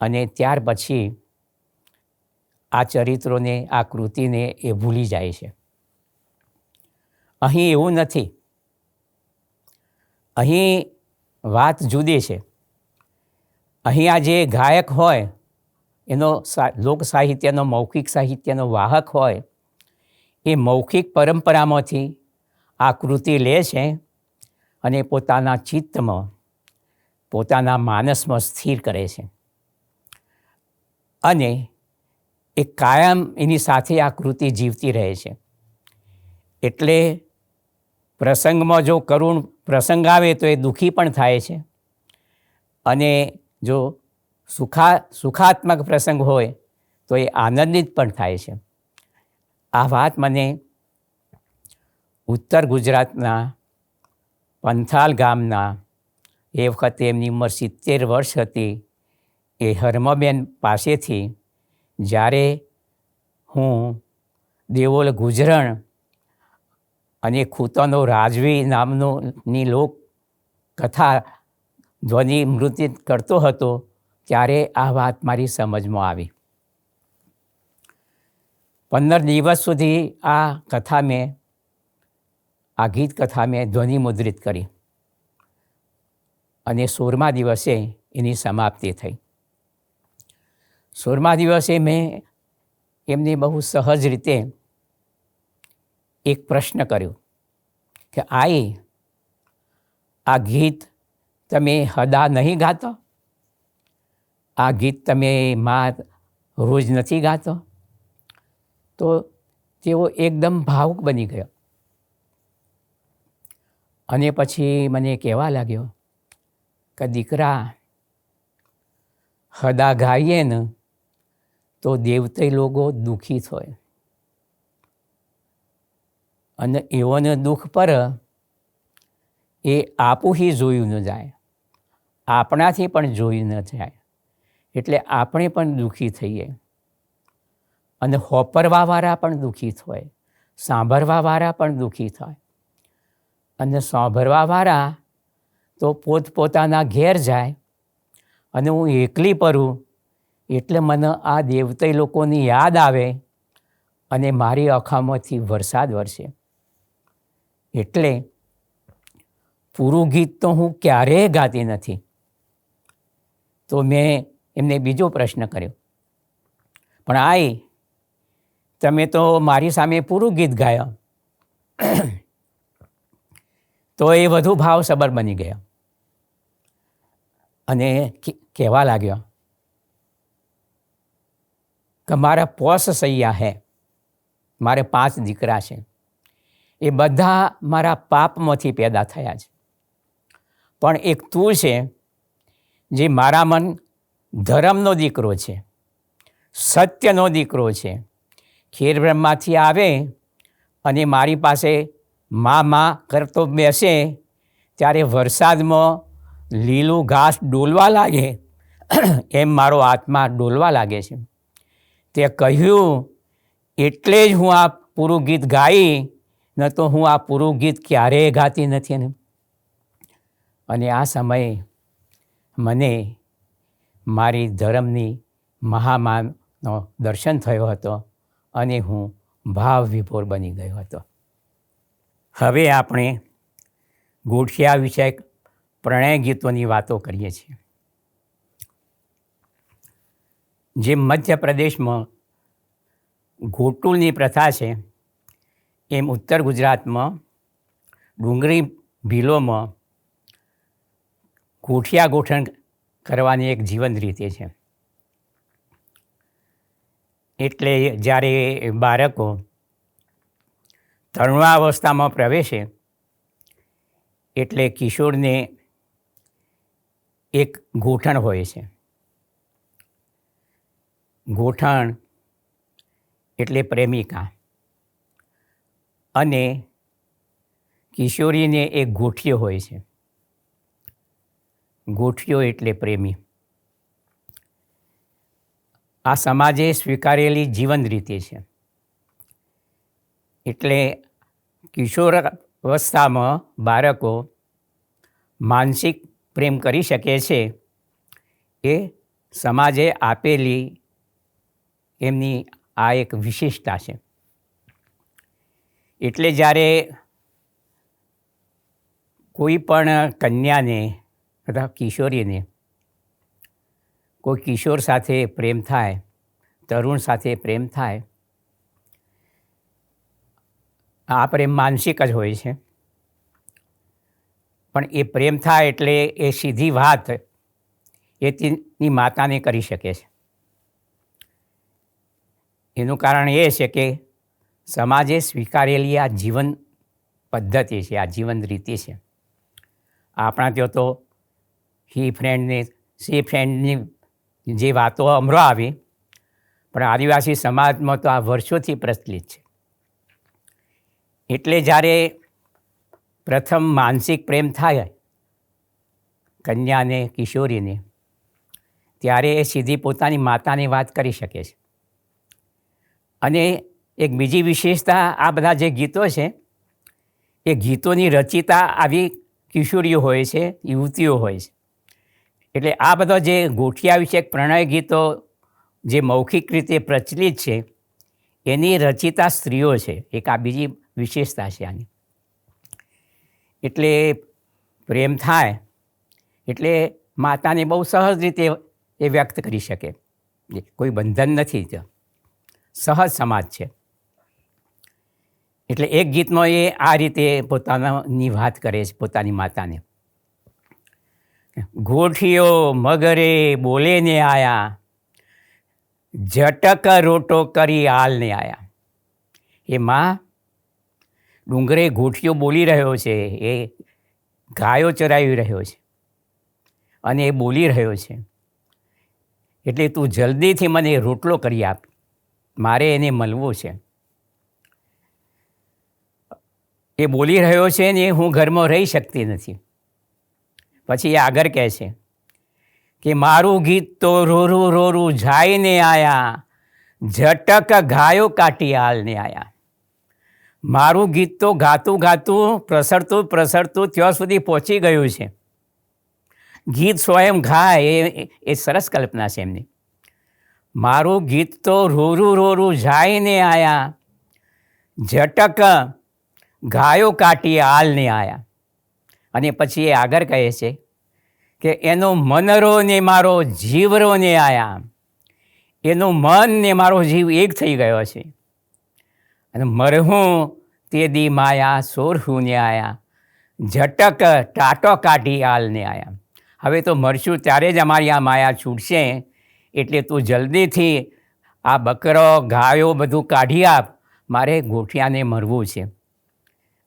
અને ત્યાર પછી આ ચરિત્રોને, આ કૃતિને એ ભૂલી જાય છે. અહીં એવું નથી. અહીં વાત જુદી છે. અહીં આ જે ગાયક હોય, એનો લોક સાહિત્યનો, મૌખિક સાહિત્યનો વાહક હોય, એ મૌખિક પરંપરામાંથી આ કૃતિ લે છે અને પોતાના ચિત્તમાં, પોતાના માનસમાં સ્થિર કરે છે અને એ કાયમ એની સાથે આ કૃતિ જીવતી રહે છે. એટલે પ્રસંગમાં જો કરુણ પ્રસંગ આવે તો એ દુઃખી પણ થાય છે અને જો સુખાત્મક પ્રસંગ હોય તો એ આનંદિત પણ થાય છે. આ વાત મને ઉત્તર ગુજરાતના પંથાલ ગામના, એ વખતે એમની ઉંમર 70 વર્ષ હતી, એ હરમાબેન પાસેથી જ્યારે હું દેવોલ ગુજરાણ અને ખૂતોનો રાજવી નામની લોકકથા ધ્વનિ મૃત્ય કરતો હતો, ત્યારે આ વાત મારી સમજમાં આવી. 15 દિવસ સુધી આ કથા મેં, આ ગીત કથા મેં ધ્વનિ મુદ્રિત કરી અને 16મા દિવસે એની સમાપ્તિ થઈ. 16મા દિવસે મેં એમને બહુ સહજ રીતે એક પ્રશ્ન કર્યો કે આ ગીત તમે હદા નહીં ગાતો? આ ગીત તમે માં રોજ નથી ગાતો? તો તેઓ એકદમ ભાવુક બની ગયો અને પછી મને કહેવા લાગ્યો કે દીકરા, હદા ગાઈએ ને તો દેવતે લોકો દુઃખી થાય અને એઓને દુઃખ પર એ આપું જોયું ન જાય, આપણાથી પણ જોયું ન જાય, એટલે આપણે પણ દુઃખી થઈએ અને હોપરવાવાળા પણ દુઃખી થાય, સાંભળવાવાળા પણ દુઃખી થાય અને સાંભળવાવાળા તો પોતપોતાના ઘેર જાય અને હું એકલી પડું એટલે મને આ દેવતે લોકોની યાદ આવે અને મારી આંખોમાંથી વરસાદ વરસે. એટલે પૂરું ગીત તો હું ક્યારેય ગાતી નથી. તો મેં એમને બીજો પ્રશ્ન કર્યો, પણ તમે તો મારી સામે પૂરું ગીત ગાયા. તો એ વધુ ભાવસભર બની ગયા અને કહેવા લાગ્યો કે મારા પોસ સૈયા હે, મારે 5 દીકરા છે, એ બધા મારા પાપમાંથી પેદા થયા છે, પણ એક તું છે જે મારા મન ધર્મનો દીકરો છે, સત્યનો દીકરો છે. ખેર બ્રહ્માથી આવે અને મારી પાસે મા કરતો બેસે ત્યારે વરસાદમાં લીલું ઘાસ ડોલવા લાગે એમ મારો આત્મા ડોલવા લાગે છે. તે કહ્યું એટલે જ હું આ પૂરું ગીત ગાઈ, ન તો હું આ પૂરું ગીત ક્યારેય ગાતી નથી ને. અને આ સમયે મને મારી ધર્મની મહામાનો દર્શન થયો હતો અને હું ભાવ વિભોર બની ગયો હતો. હવે આપણે ગોઠિયા વિષયક પ્રણય ગીતોની વાતો કરીએ છીએ. જે મધ્યપ્રદેશમાં ગોટુલની પ્રથા છે, એમ ઉત્તર ગુજરાતમાં ડુંગરી ભીલોમાં ગોઠિયા ગોઠણ કરવાની એક જીવંત રીતે છે. એટલે જ્યારે બાળકો તરુણાવસ્થામાં પ્રવેશે એટલે કિશોરને એક ગોઠણ હોય છે. ગોઠણ એટલે પ્રેમિકા અને કિશોરીને એક ગોઠિયો હોય છે. ગોઠિયો એટલે પ્રેમી. આ સમાજે સ્વીકારેલી જીવન રીતે છે. એટલે કિશોર અવસ્થામાં બાળકો માનસિક પ્રેમ કરી શકે છે એ સમાજે આપેલી એમની આ એક વિશેષતા છે. એટલે જ્યારે કોઈ પણ કન્યાને અથવા કિશોરીને કોઈ કિશોર સાથે પ્રેમ થાય, તરુણ સાથે પ્રેમ થાય, આ પ્રેમ માનસિક જ હોય છે. પણ એ પ્રેમ થાય એટલે એ સીધી વાત એ તેની માતાને કરી શકે છે. એનું કારણ એ છે કે સમાજે સ્વીકારેલી આ જીવન પદ્ધતિ છે, આ જીવન રીતિ છે. આપણા ત્યાં તો હી ફ્રેન્ડને સી ફ્રેન્ડની જે વાતો અમરો આવી, પણ આદિવાસી સમાજમાં તો આ વર્ષોથી પ્રચલિત છે. એટલે જ્યારે પ્રથમ માનસિક પ્રેમ થાય કન્યાને, કિશોરીને, ત્યારે એ સીધી પોતાની માતાની વાત કરી શકે છે. અને એક બીજી વિશેષતા આ બધા જે ગીતો છે એ ગીતોની રચિતા આવી કિશોરીઓ હોય છે, યુવતીઓ હોય છે. એટલે આ બધા જે ગોઠિયા વિષયક પ્રણય ગીતો જે મૌખિક રીતે પ્રચલિત છે એની રચિતા સ્ત્રીઓ છે. એક આ બીજી વિશેષતા છે આની. એટલે પ્રેમ થાય એટલે માતાને બહુ સહજ રીતે એ વ્યક્ત કરી શકે, કોઈ બંધન નથી, ત્યાં સહજ સમાજ છે. એટલે એક ગીતમાં એ આ રીતે પોતાની વાત કરે છે પોતાની માતાને. ગોઠિયો મગરે બોલે ને આયા, ઝટક રોટો કરી હાલને આયા. એ માં ડુંગરે ગોઠિયો બોલી રહ્યો છે, એ ગાયો ચરાવી રહ્યો છે અને એ બોલી રહ્યો છે, એટલે તું જલ્દીથી મને રોટલો કરી આપ, મારે એને મળવું છે. એ બોલી રહ્યો છે ને હું ઘરમાં રહી શકતી નથી. પછી એ આગળ કહે છે કે મારું ગીત તો રોરું રોરું જાઈને આયા, ઝટક ગાયો કાટી હાલને આયા. મારું ગીત તો ગાતું ગાતું પ્રસરતું પ્રસરતું ત્યાં સુધી પહોંચી ગયું છે. ગીત સ્વયં ગાય એ સરસ કલ્પના છે એમની. મારું ગીત તો રોરું રોરું જાઈને આયા, ઝટક ગાયો કાટી હાલને આયા. અને પછી એ આગળ કહે છે કે એનો મનરો ને મારો જીવરો ને આયા. એનું મન ને મારો જીવ એક થઈ ગયો છે. અને મરહું તે દી માયા સોરહું ને આયા, ઝટક ટાટો કાઢી હાલને આયા. હવે તો મરશું ત્યારે જ અમારી આ માયા છૂટશે, એટલે તું જલ્દીથી આ બકરો ગાયો બધું કાઢી આપ, મારે ગોઠિયાને મરવું છે.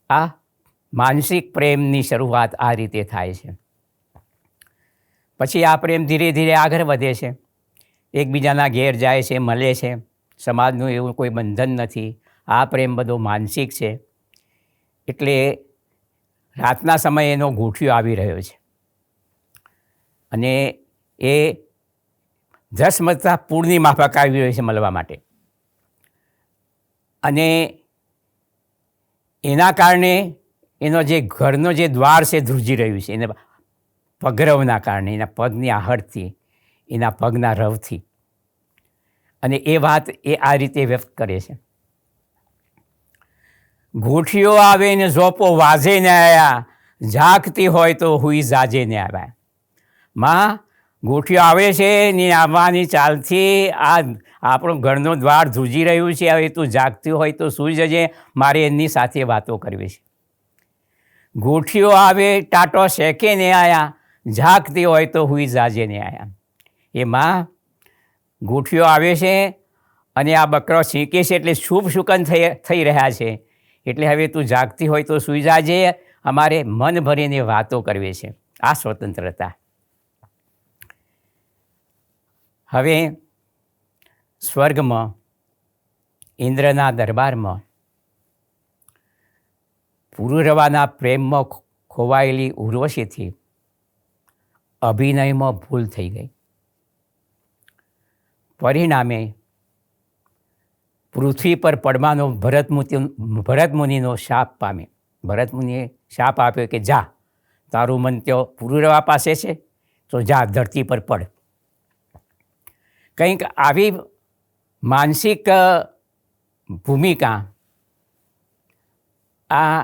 આ માનસિક પ્રેમની શરૂઆત આ રીતે થાય છે. પછી આ પ્રેમ ધીરે ધીરે આગળ વધે છે, એકબીજાના ઘેર જાય છે, મળે છે, સમાજનું એવું કોઈ બંધન નથી, આ પ્રેમ બધો માનસિક છે. એટલે રાતના સમયે એનો ગોઠિયો આવી રહ્યો છે અને એ ધસમસતા પૂરની માફક આવી રહ્યો છે મળવા માટે. અને એના કારણે એનો જે ઘરનો જે દ્વાર છે ધ્રુજી રહ્યું છે, એને પગરવના કારણે, એના પગની આહટથી, એના પગના રવથી. અને એ વાત એ આ રીતે વ્યક્ત કરે છે. ગોઠિયો આવે ને ઝોપો વાજે ને આયા, ઝાકતી હોય તો હુઈ જાજે ને આવ્યા. માં, ગોઠિયો આવે છે ને આવવાની ચાલથી આ આપણું ઘરનું દ્વાર ધ્રુજી રહ્યું છે, હવે તું જાગતી હોય તો સૂઈ જજે, મારે એમની સાથે વાતો કરવી છે. ગોઠિયો આવે ટાટો શેકે ને આયા, ઝાકતી હોય તો હુઈ જાજે ને આયા. એ માં, ગોઠિયો આવે છે અને આ બકરો છીંકે છે એટલે શુભ શુકન થઈ રહ્યા છે, એટલે હવે તું જાગતી હોય તો સૂઈ જાજે, અમારે મન ભરીને વાતો કરવી છે. આ સ્વતંત્રતા. હવે સ્વર્ગમાં ઇન્દ્રના દરબારમાં પુરુરવાના પ્રેમમાં ખોવાયેલી ઉર્વશીથી અભિનયમાં ભૂલ થઈ ગઈ. પરિણામે પૃથ્વી પર પડવાનો ભરતમુનિનો શાપ પામે. ભરતમુનિએ શાપ આપ્યો કે જા, તારું મન ત્યાં પુરુરવા પાસે છે તો જા ધરતી પર પડ. કંઈક આવી માનસિક ભૂમિકા આ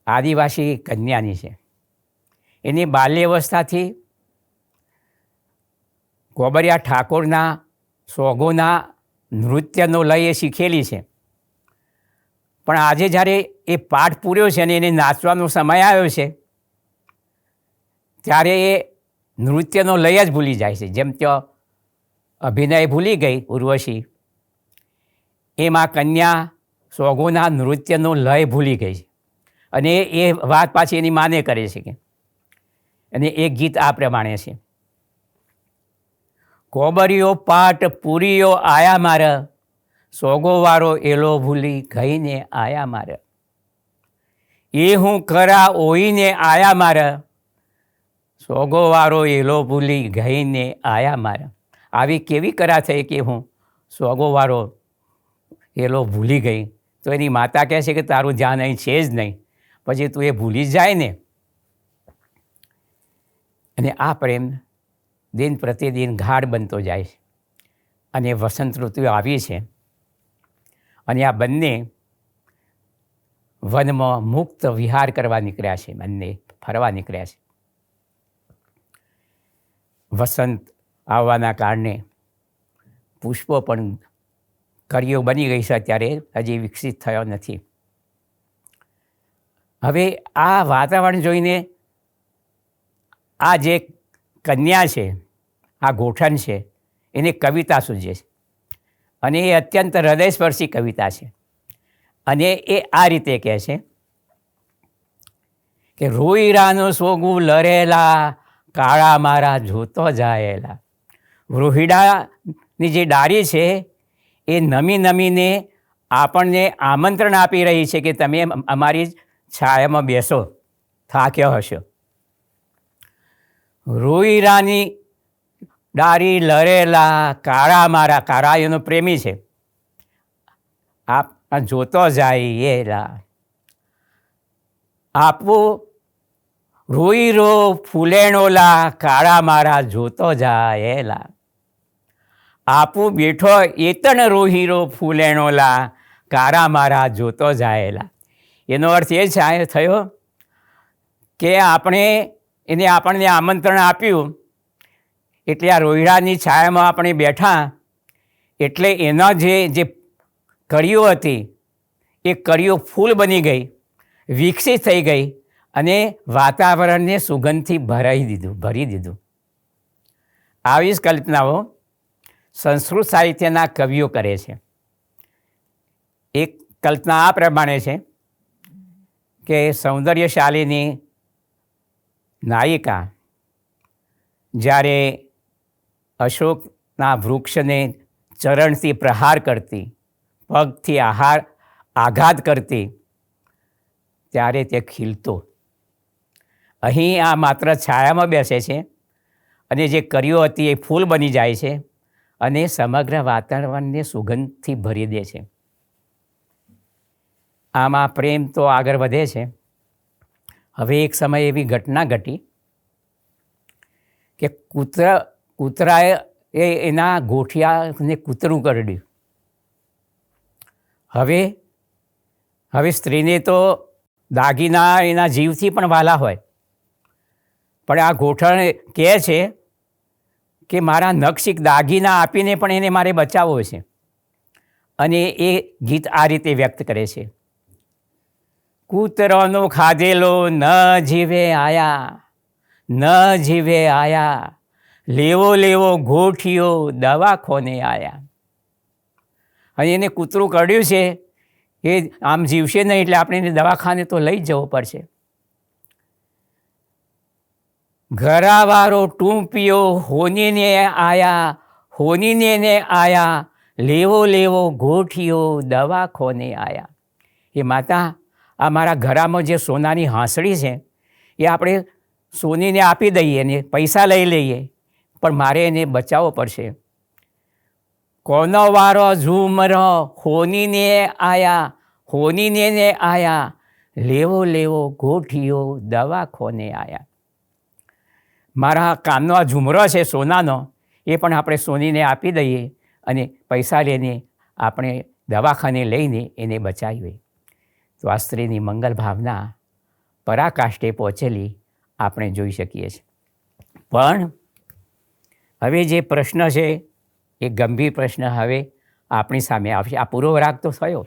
આદિવાસી કન્યાની છે. એની બાલ્યાવસ્થાથી ગોબરિયા ઠાકોરના સોગોના નૃત્યનો લય એ શીખેલી છે, પણ આજે જ્યારે એ પાઠ પૂર્યો છે અને એને નાચવાનો સમય આવ્યો છે ત્યારે એ નૃત્યનો લય જ ભૂલી જાય છે. જેમ ત્યાં અભિનય ભૂલી ગઈ ઉર્વશી, એમાં કન્યા સોગોના નૃત્યનો લય ભૂલી ગઈ છે. અને એ વાત પાછી એની માને કરે છે કે, અને એક ગીત આ પ્રમાણે છે: કોબરીઓ પાટ પૂરીઓ આયા મારા, સોગોવાળો એલો ભૂલી ગઈને આયા મારા. એ હું કરા ઓઈને આયા મારા, સોગોવાળો એલો ભૂલી ગઈને આયા મારા. આવી કેવી કરા થઈ કે હું સોગોવાળો એલો ભૂલી ગઈ? તો એની માતા કહે છે કે તારું ધ્યાન અહીં છે જ નહીં, પછી તું એ ભૂલી જાય ને. અને આ પ્રેમ દિન પ્રતિદિન ગાઢ બનતો જાય છે. અને વસંત ઋતુ આવી છે અને આ બંને વનમાં મુક્ત વિહાર કરવા નીકળ્યા છે, બંને ફરવા નીકળ્યા છે. વસંત આવવાના કારણે પુષ્પો પણ કળીઓ બની ગઈ છે, અત્યારે હજી વિકસિત થયો નથી. હવે આ વાતાવરણ જોઈને આ જે કન્યા છે, આ ગોઠણ છે, એને કવિતા સૂઝે છે અને એ અત્યંત હૃદયસ્પર્શી કવિતા છે. અને એ આ રીતે કહે છે કે રોઈરાનું સોગું લરેલા, કાળા મારા જોતો જાયેલા. રોહિડાની જે ડાળી છે એ નમી નમીને આપણને આમંત્રણ આપી રહી છે કે તમે અમારી છાયામાં બેસો, થાક્યો હશો. રોઈરાની ડાળી લરેલા, કાળા મારા, કાળા એનો પ્રેમી છે, આપ જોતો જાયેલા. આપવું રોઈ રો ફૂલેણોલા, કાળા મારા જોતો જાયેલા. આપું બેઠો એતણ રોહીરો ફૂલેણોલા, કાળા મારા જોતો જાયેલા. એનો અર્થ એ થયો કે એને આપણને આમંત્રણ આપ્યું એટલે આ રોહિડાની છાયામાં આપણે બેઠા, એટલે એના જે કળીઓ હતી એ કળીઓ ફૂલ બની ગઈ, વિકસિત થઈ ગઈ અને વાતાવરણને સુગંધથી ભરી દીધું. આવી જ કલ્પનાઓ સંસ્કૃત સાહિત્યના કવિઓ કરે છે. એક કલ્પના આ પ્રમાણે છે કે સૌંદર્યશાલીની નાયિકા જ્યારે અશોકના વૃક્ષને ચરણથી પ્રહાર કરતી, પગથી આઘાત કરતી ત્યારે તે ખીલતો. અહીં આ માત્ર છાયામાં બેસે છે અને જે કર્યો હતી એ ફૂલ બની જાય છે અને સમગ્ર વાતાવરણને સુગંધથી ભરી દે છે. આમાં પ્રેમ તો આગળ વધે છે. હવે એક સમય એવી ઘટના ઘટી કે કૂતરાએ એના ગોઠિયાને કૂતરું કરડ્યું. હવે સ્ત્રીને તો દાગીના એના જીવથી પણ વાલા હોય, પણ આ ગોઠણ કહે છે કે મારા નખશીક દાગીના આપીને પણ એને મારે બચાવવો છે. અને એ ગીત આ રીતે વ્યક્ત કરે છે: કૂતરોનો ખાધેલો ન જીવે આયા, ન જીવે આયા, લેવો લેવો ગોઠિયો દવાખોને આયા. અને એને કૂતરું કરડ્યું છે, એ આમ જીવશે નહીં એટલે આપણે એને દવાખાને તો લઈ જ જવો પડશે. ઘરાવાળો ટૂંપિયો હોનીને આયા, હોનીને આયા, લેવો લેવો ગોઠિયો દવાખોને આયા. એ માતા, આ મારા ઘરામાં જે સોનાની હાંસળી છે એ આપણે સોનીને આપી દઈએ ને પૈસા લઈ લઈએ, પણ મારે એને બચાવવો પડશે. કોનો વારો ઝૂમરો હોનીને આયા, હોનીને આયા, લેવો લેવો ગોઠિયો દવાખોને આયા. મારા કાનનો આ ઝુમરો છે સોનાનો, એ પણ આપણે સોનીને આપી દઈએ અને પૈસા લઈને આપણે દવાખાને લઈને એને બચાવીએ. તો આ સ્ત્રીની મંગલ ભાવના પરાકાષ્ઠે પહોંચેલી આપણે જોઈ શકીએ છીએ. પણ હવે જે પ્રશ્ન છે એ ગંભીર પ્રશ્ન હવે આપણી સામે આવશે. આ પૂર્વરાગ તો થયો,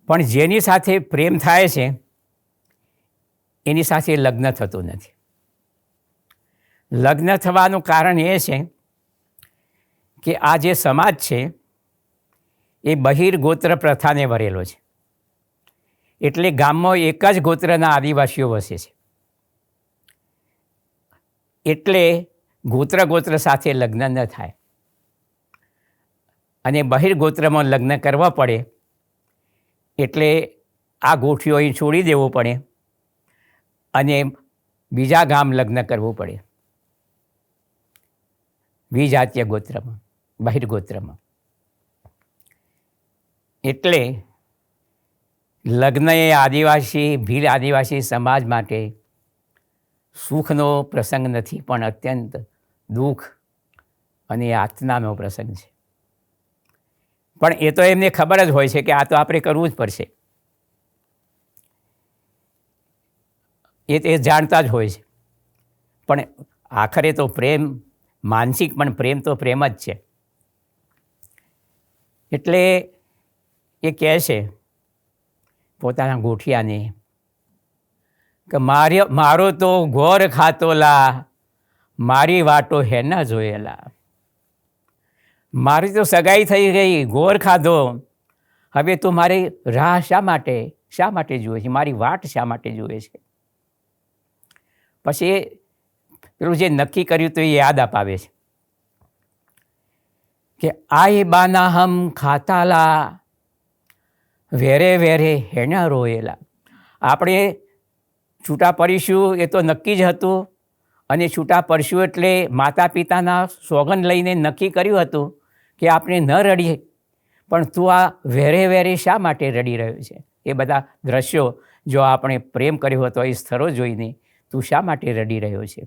પણ જેની સાથે પ્રેમ થાય છે એની સાથે લગ્ન થતું નથી. લગ્ન થવાનું કારણ એ છે કે આ જે સમાજ છે એ બહિર્ગોત્ર પ્રથાને વરેલો છે. એટલે ગામમાં એક જ ગોત્રના આદિવાસીઓ વસે છે. એટલે ગોત્ર સાથે લગ્ન ન થાય અને બહિર્ગોત્રમાં લગ્ન કરવા પડે એટલે આ ગોઠીઓ અહીં છોડી દેવો પડે અને બીજા ગામ લગ્ન કરવું પડે, વિજાતીય ગોત્રમાં, બહિર્ગોત્રમાં. એટલે લગ્ન એ ભીલ આદિવાસી સમાજ માટે સુખનો પ્રસંગ નથી, પણ અત્યંત દુઃખ અને યાતનાનો પ્રસંગ છે. પણ એ તો એમને ખબર જ હોય છે કે આ તો આપણે કરવું જ પડશે. એ જાણતા જ હોય છે. પણ આખરે તો પ્રેમ માનસિક, પણ પ્રેમ તો પ્રેમ જ છે. એટલે એ કહે છે પોતાના ગોઠિયાને કે મારો તો ઘોર ખાતોલા, મારી વાટો હે ન જોયેલા. મારી તો સગાઈ થઈ ગઈ, ઘોર ખાધો, હવે તો મારી રાહ શા માટે જુએ છે, મારી વાટ શા માટે જુએ છે. પછી પેલું જે નક્કી કર્યું તો એ યાદ અપાવે છે કે આઈ બાના હમ ખાતાલા, વેરે વેરે હેણા રોયેલા. આપણે છૂટા પડીશું એ તો નક્કી જ હતું, અને છૂટા પડશું એટલે માતા પિતાના સોગંદ લઈને નક્કી કર્યું હતું કે આપણે ન રડીએ, પણ તું આ વેરે વેરે શા માટે રડી રહ્યો છે. એ બધા દ્રશ્યો જો આપણે પ્રેમ કર્યો હતો એ સ્થળો જોઈને તું શા માટે રડી રહ્યો છે.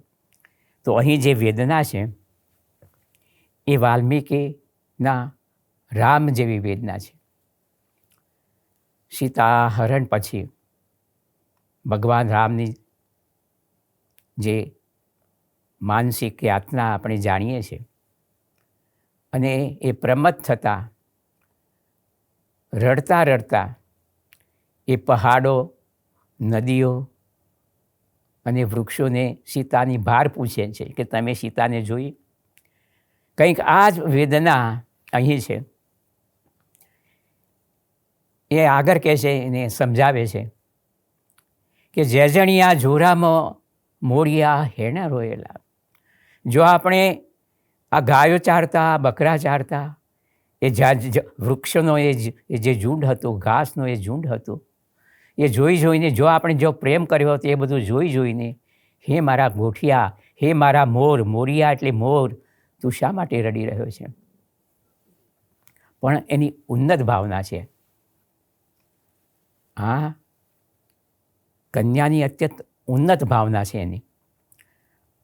તો અહીં જે વેદના છે એ વાલ્મીકીના રામ જેવી વેદના છે. સીતા હરણ પછી ભગવાન રામની જે માનસિક યાતના આપણે જાણીએ છીએ, અને એ પ્રમત્ત થતાં રડતા રડતા એ પહાડો, નદીઓ અને વૃક્ષોને સીતાની ભાર પૂછે છે કે તમે સીતાને જોઈ. કંઈક આ જ વેદના અહીં છે. એ આગળ કહે છે, એને સમજાવે છે કે જેજણિયા જોરામાં મોરિયા હેણા રોયેલા. જો આપણે આ ગાયો ચારતા, બકરા ચારતા એ વૃક્ષોનો એ જે ઝુંડ હતું, ઘાસનો એ ઝુંડ હતું, એ જોઈને જો આપણે જો પ્રેમ કર્યો હતો એ બધું જોઈને, હે મારા ગોઠિયા, હે મારા મોર, મોરિયા એટલે મોર, તું શા માટે રડી રહ્યો છે? પણ એની ઉન્નત ભાવના છે. આ કન્યાની અત્યંત ઉન્નત ભાવના છે એની.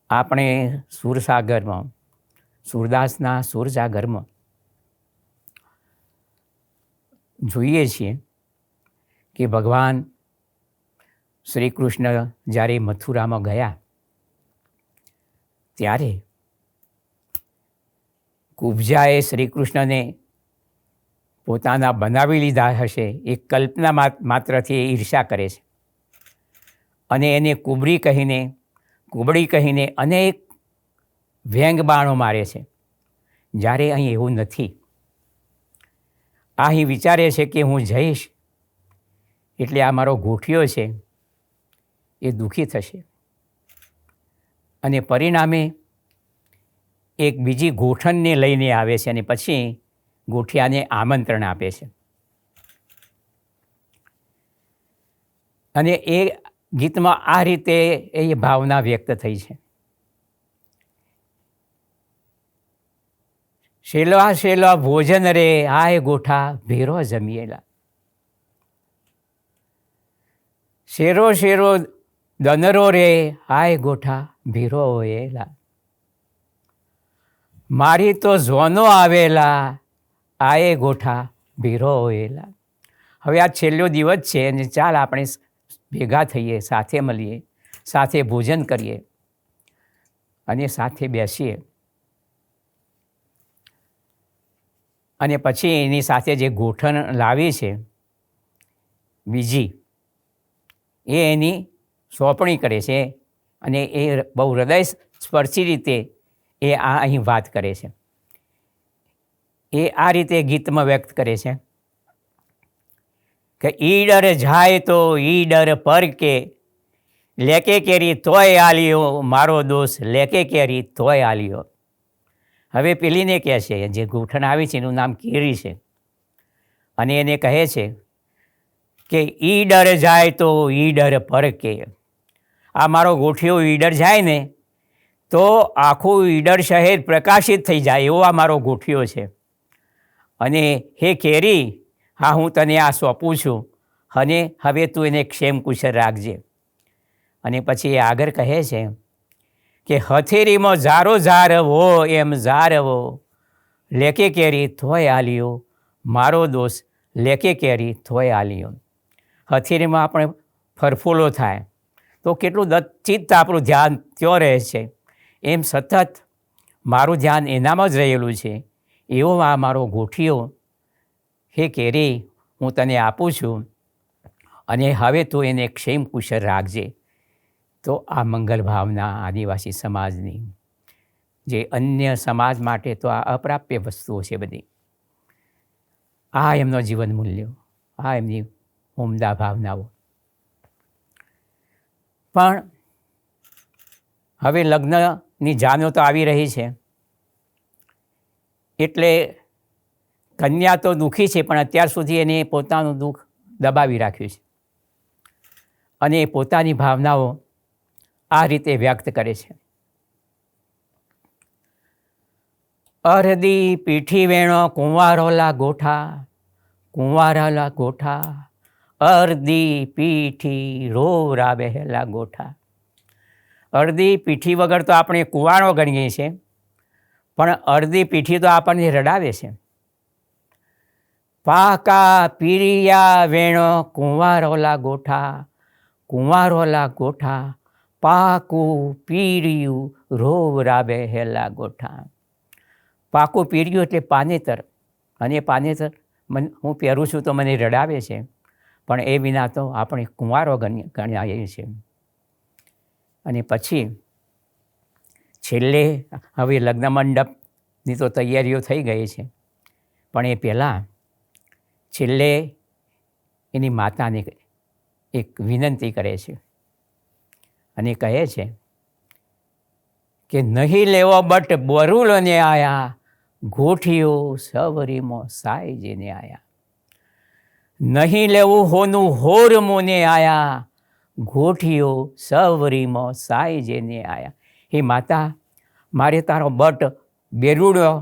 આપણે સુરસાગરમાં, સુરદાસના સુરસાગરમાં જોઈએ છીએ કે ભગવાન શ્રી કૃષ્ણ જ્યારે મથુરામાં ગયા ત્યારે કુબ્જાએ શ્રી કૃષ્ણને પોતાના બનાવી લીધા હશે એ કલ્પના માત્રથી એ ઈર્ષા કરે છે અને એને કુબડી કહીને અનેક વ્યંગ બાણો મારે છે. જ્યારે અહીં એવું નથી. અહીં વિચારે છે કે હું જઈશ એટલે આ મારો ગોઠિયો છે એ દુઃખી થશે અને પરિણામે એક બીજી ગોઠણને લઈને આવે છે અને પછી ગોઠિયાને આમંત્રણ આપે છે. અને એ ગીતમાં આ રીતે એ ભાવના વ્યક્ત થઈ છે. શેલવા ભોજન રે આય ગોઠા ભેરો જમિયેલા, શેરો દનરો રે આય ગોઠા ભેરો હોયેલા, મારી તો ઝોનો આવેલા આય ગોઠા ભેરો હોયેલા. હવે આ છેલ્લો દિવસ છે અને ચાલ આપણે ભેગા થઈએ, સાથે મળીએ, સાથે ભોજન કરીએ અને સાથે બેસીએ. અને પછી એની સાથે જે ગોઠણ લાવી છે બીજી, એ એની સોંપણી કરે છે અને એ બહુ હૃદય સ્પર્શી રીતે એ અહીં વાત કરે છે. એ આ રીતે ગીતમાં વ્યક્ત કરે છે કે ઈડર જાય તો ઈડર પરકે, લેકે કેરી તોય આલ્યો, મારો દોષ લેકે કેરી તોય આલ્યો. હવે પેલીને કહે છે, જે ગોઠણ આવી છે એનું નામ કેરી છે અને એને કહે છે કે ઈડર જાય તો ઈડર પરકે. આ મારો ગોઠિયો ઈડર જાય ને તો આખું ઈડર શહેર પ્રકાશિત થઈ જાય એવો આ મારો ગોઠિયો છે. અને હે કેરી, હા હું તને આ સોંપું છું અને હવે તું એને ક્ષેમકુશળ રાખજે. અને પછી એ આગળ કહે છે કે હથેરીમાં ઝારો ઝારવો એમ ઝારવો, લેકે કેરી થોય આલ્યો, મારો દોષ લેકે કેરી થોય આલ્યો. હથેરીમાં આપણે ફરફોલો થાય તો કેટલું દત્તચિત્ત આપણું ધ્યાન ત્યાં રહે છે, એમ સતત મારું ધ્યાન એનામાં જ રહેલું છે. એવો આ મારો ગોઠિયો, હે કેરી હું તને આપું છું અને હવે તું એને ક્ષેમકુશળ રાખજે. તો આ મંગલ ભાવના આદિવાસી સમાજની, જે અન્ય સમાજ માટે તો આ અપ્રાપ્ય વસ્તુઓ છે બધી. આ એમનો જીવન મૂલ્યો, આ એમની ઉમદા ભાવનાઓ. પણ હવે લગ્નની જાનો તો આવી રહી છે એટલે કન્યા તો દુઃખી છે, પણ અત્યાર સુધી એને પોતાનું દુઃખ દબાવી રાખ્યું છે અને એ પોતાની ભાવનાઓ આ રીતે વ્યક્ત કરે છે. અરદી પીઠી વેણો કુંવારોલા ગોઠા, કુંવારાલા ગોઠા, અરદી પીઠી રોરા બેહેલા ગોઠા. અડધી પીઠી વગર તો આપણે કુંવારો ગણીએ છીએ, પણ અડધી પીઠી તો આપણને રડાવે છે. પાકા પીરિયા વેણો કુંવારોલા ગોઠા, કુંવારોલા ગોઠા, પાકું પીરિયું રોવરા બેહેલા ગોઠા. પાકું પીરિયું એટલે પાનેતર, અને પાનેતર હું પહેરું છું તો મને રડાવે છે, પણ એ વિના તો આપણે કુંવારો ગણાઈએ છીએ. અને પછી છેલ્લે હવે લગ્ન મંડપની તો તૈયારીઓ થઈ ગઈ છે, પણ એ પહેલાં છેલ્લે એની માતાને એક વિનંતી કરે છે અને કહે છે કે નહીં લેવો બટ બરુલને આયા, ગોઠિયો સવરીમાં સાય જેને આયા, નહીં લેવું હોનું હોર મોને આયા, ગોઠિયો સવરીમાં સાય જેને આયા. હે માતા, મારે તારો બટ બેરુડ્યો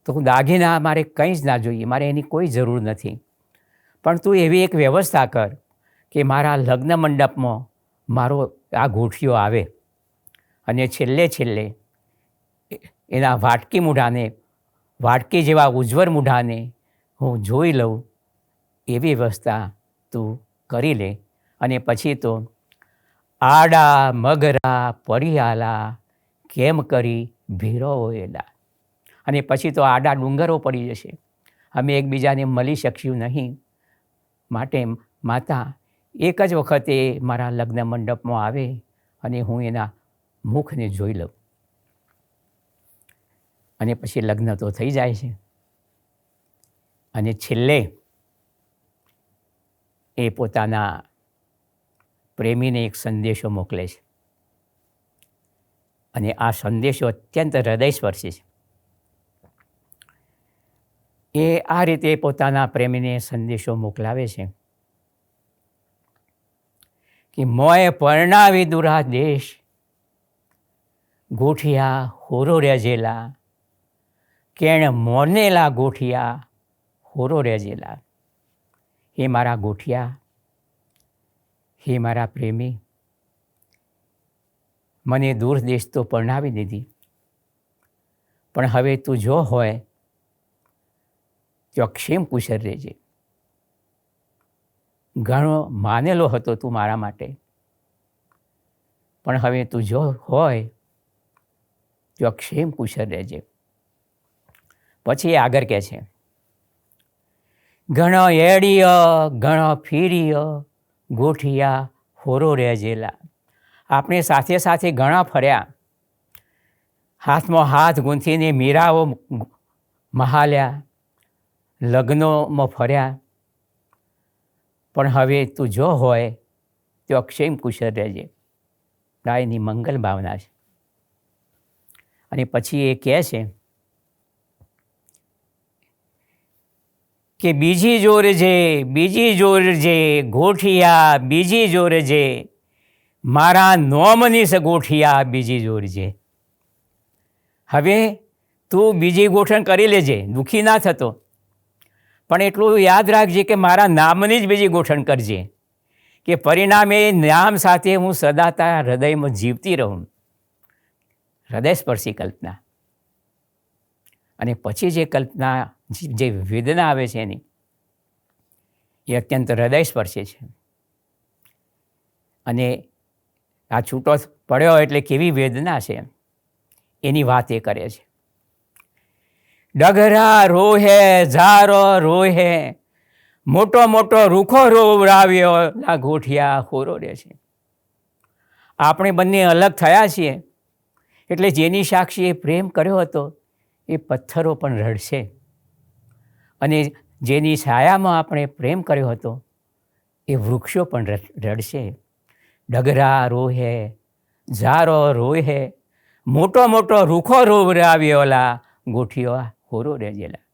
તો દાગીના મારે કંઈ જ ના જોઈએ, મારે એની કોઈ જરૂર નથી. પણ તું એવી એક વ્યવસ્થા કર કે મારા લગ્ન મંડપમાં મારો આ ગોઠિયો આવે અને છેલ્લે એના વાટકી મૂઢાને, વાટકી જેવા ઉજ્જવળ મૂઢાને હું જોઈ લઉં એવી વ્યવસ્થા તું કરી લે. અને પછી તો આડા મગરા પરિયાલા કેમ કરી ભીરોવેલા. અને પછી તો આડા ડુંગરો પડી જશે, અમે એકબીજાને મળી શકશું નહીં. માટે માતા એક જ વખતે મારા લગ્ન મંડપમાં આવે અને હું એના મુખને જોઈ લઉં. અને પછી લગ્ન તો થઈ જાય છે. અને છેલ્લે એ પોતાના પ્રેમીને એક સંદેશો મોકલે છે. અને આ સંદેશો અત્યંત હૃદયસ્પર્શી છે. એ આ રીતે પોતાના પ્રેમીને સંદેશો મોકલાવે છે કે મોય પરણાવી દુરા દેશ, ગોઠિયા હોરો રેજેલા, કેણ મોરનેલા ગોઠિયા હોરો રેજેલા. હે મારા ગોઠિયા, હે મારા પ્રેમી, મને દૂર દેશ તો પરણાવી દીધી, પણ હવે તું જો હોય તો અક્ષેમ કુશળ રહેજે. ઘણો માનેલો હતો તું મારા માટે, પણ હવે તું જો હોય તો અક્ષેમ કુશળ રહેજે. પછી એ આગળ કહે છે, ઘણો એડીય ઘણો ફીરીય ગોઠિયા હોરો રહેજેલા. આપણે સાથે સાથે ઘણા ફર્યા, હાથમાં હાથ ગૂંથીને મીરાઓ મહાલ્યા, લગ્નોમાં ફર્યા, પણ હવે તું જો હોય તો અક્ષેમ કુશળ રહેજે. આ એની મંગલ ભાવના છે. અને પછી એ કહે છે કે બીજી જોરજે ગોઠિયા બીજી જોરજે, મારા નોમની સ ગોઠિયા બીજી જોરજે. હવે તું બીજી ગોઠણ કરી લેજે, દુઃખી ના થતો, પણ એટલું યાદ રાખજે કે મારા નામની જ બીજી ગોઠણ કરજે, કે પરિણામે નામ સાથે હું સદા તારા હૃદયમાં જીવતી રહું. હૃદયસ્પર્શી કલ્પના. અને પછી જે કલ્પના, જે વેદના આવે છે એની, એ અત્યંત હૃદયસ્પર્શી છે. અને આ છૂટો પડ્યો એટલે કેવી વેદના છે એની વાત એ કરે છે. ડગરા રોહે ઝારો રોહે, મોટો મોટો રૂખો રોવરાવ્યો ના ગોઠિયા હોરો રહે છે. આપણે બંને અલગ થયા છીએ એટલે જેની સાક્ષી એ પ્રેમ કર્યો હતો એ પથ્થરો પણ રડશે, અને જેની છાયામાં આપણે પ્રેમ કર્યો હતો એ વૃક્ષો પણ રડશે. ડગરા રોહે ઝારો રોહે, મોટો મોટો રૂખો રોવરાવ્યોલા ગોઠિયો હોરો રહેજેલા.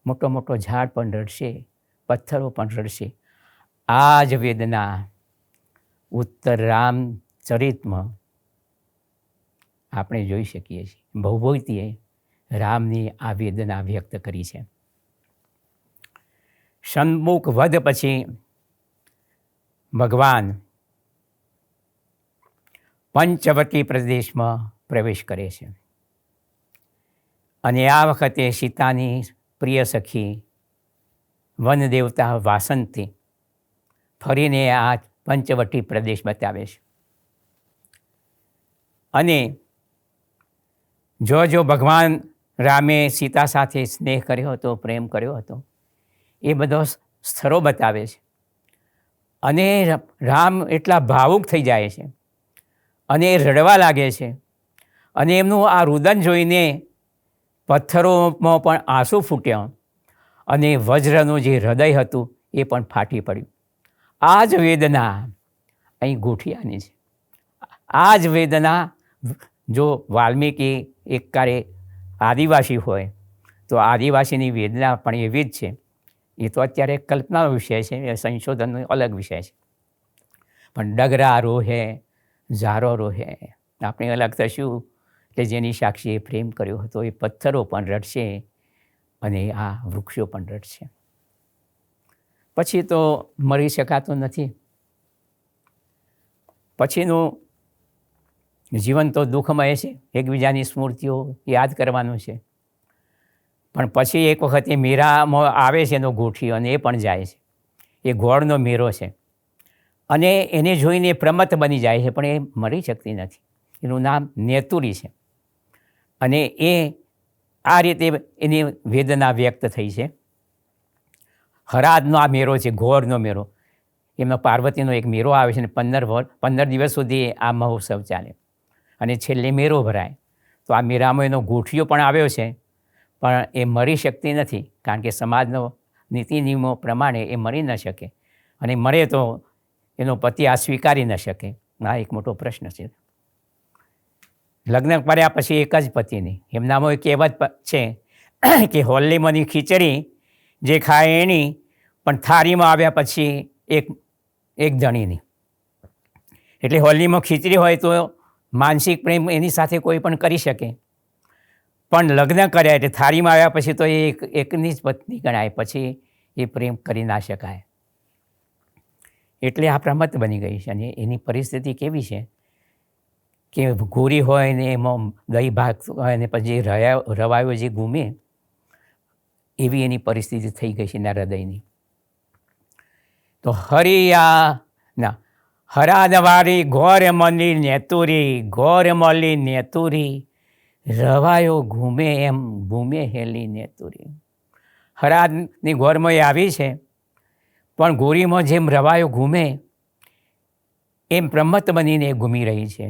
મોટો મોટો ઝાડ પણ રડશે, પથ્થરો પણ રડશે. આ જ વેદના ઉત્તર રામચરિતમાં આપણે જોઈ શકીએ છીએ. ભવભૂતિએ રામની આ વેદના વ્યક્ત કરી છે. સન્મુખ વધ પછી ભગવાન પંચવટી પ્રદેશમાં પ્રવેશ કરે છે. અને આ વખતે સીતાની પ્રિય સખી વન દેવતા વાસંતી ફરીને આ પંચવટી પ્રદેશ બતાવે છે. અને જો ભગવાન રામે સીતા સાથે સ્નેહ કર્યો હતો, પ્રેમ કર્યો હતો, એ બધો સ્થળો બતાવે છે. અને રામ એટલા ભાવુક થઈ જાય છે અને એ રડવા લાગે છે. અને એમનું આ રુદન જોઈને પથ્થરોમાં પણ આંસુ ફૂટ્યા અને વજ્રનું જે હૃદય હતું એ પણ ફાટી પડ્યું. આ જ વેદના અહીં ગોઠિયાની છે. આ જ વેદના જો વાલ્મીકી એકકારે આદિવાસી હોય તો આદિવાસીની વેદના પણ એવી જ છે. એ તો અત્યારે કલ્પનાનો વિષય છે, એ સંશોધનનો અલગ વિષય છે. પણ ડગરા રોહે ઝારો રોહે, આપણે અલગ થશું કે જેની સાક્ષીએ પ્રેમ કર્યો હતો એ પથ્થરો પણ રડશે અને આ વૃક્ષો પણ રડશે. પછી તો મરી શકાતું નથી. પછીનું જીવન તો દુઃખમય છે, એકબીજાની સ્મૃતિઓ યાદ કરવાનું છે. પણ પછી એક વખત એ મેરામાં આવે છે એનો ગોઠિયો અને એ પણ જાય છે. એ ગોળનો મેરો છે અને એને જોઈને પ્રમત્ત બની જાય છે, પણ એ મરી શકતી નથી. એનું નામ નેતુરી છે અને એ આ રીતે એની વેદના વ્યક્ત થઈ છે. હરાદનો આ મેરો છે, ઘોરનો મેરો. એમાં પાર્વતીનો એક મેરો આવે છે અને 15 દિવસ સુધી આ મહોત્સવ ચાલે અને છેલ્લે મેરો ભરાય. તો આ મેરામાં એનો ગોઠિયો પણ આવ્યો છે, પણ એ મરી શકતી નથી, કારણ કે સમાજનો નીતિ નિયમો પ્રમાણે એ મરી ન શકે અને મરે તો એનો પતિ આ સ્વીકારી ન શકે. આ એક મોટો પ્રશ્ન છે. લગ્ન કર્યા પછી એક જ પતિની. એમનામાં એક કહેવત છે કે હોલીમાંની ખીચડી જે ખાય એની, પણ થાળીમાં આવ્યા પછી એક જણીની. એટલે હોલીમાં ખીચડી હોય તો માનસિક પ્રેમ એની સાથે કોઈ પણ કરી શકે, પણ લગ્ન કર્યા એટલે થાળીમાં આવ્યા પછી તો એ એકની જ પત્ની ગણાય, પછી એ પ્રેમ કરી ના શકાય. એટલે આ પ્રમત્ત બની ગઈ છે અને એની પરિસ્થિતિ કેવી છે કે ગોરી હોય ને એમાં દહીં ભાગ હોય ને પછી રવાયો જે ઘૂમે, એવી એની પરિસ્થિતિ થઈ ગઈ છે એના હૃદયની. તો હરાદવારી ઘોર મલી નેતુરી, ઘોર મલી નેતુરી, રવાયો ઘૂમે એમ ઘૂમે હેલી નેતુરી. હરાદની ઘોરમાં એ આવી છે, પણ ગોરીમાં જેમ રવાયો ઘૂમે એમ પ્રમત્ત બનીને ઘૂમી રહી છે.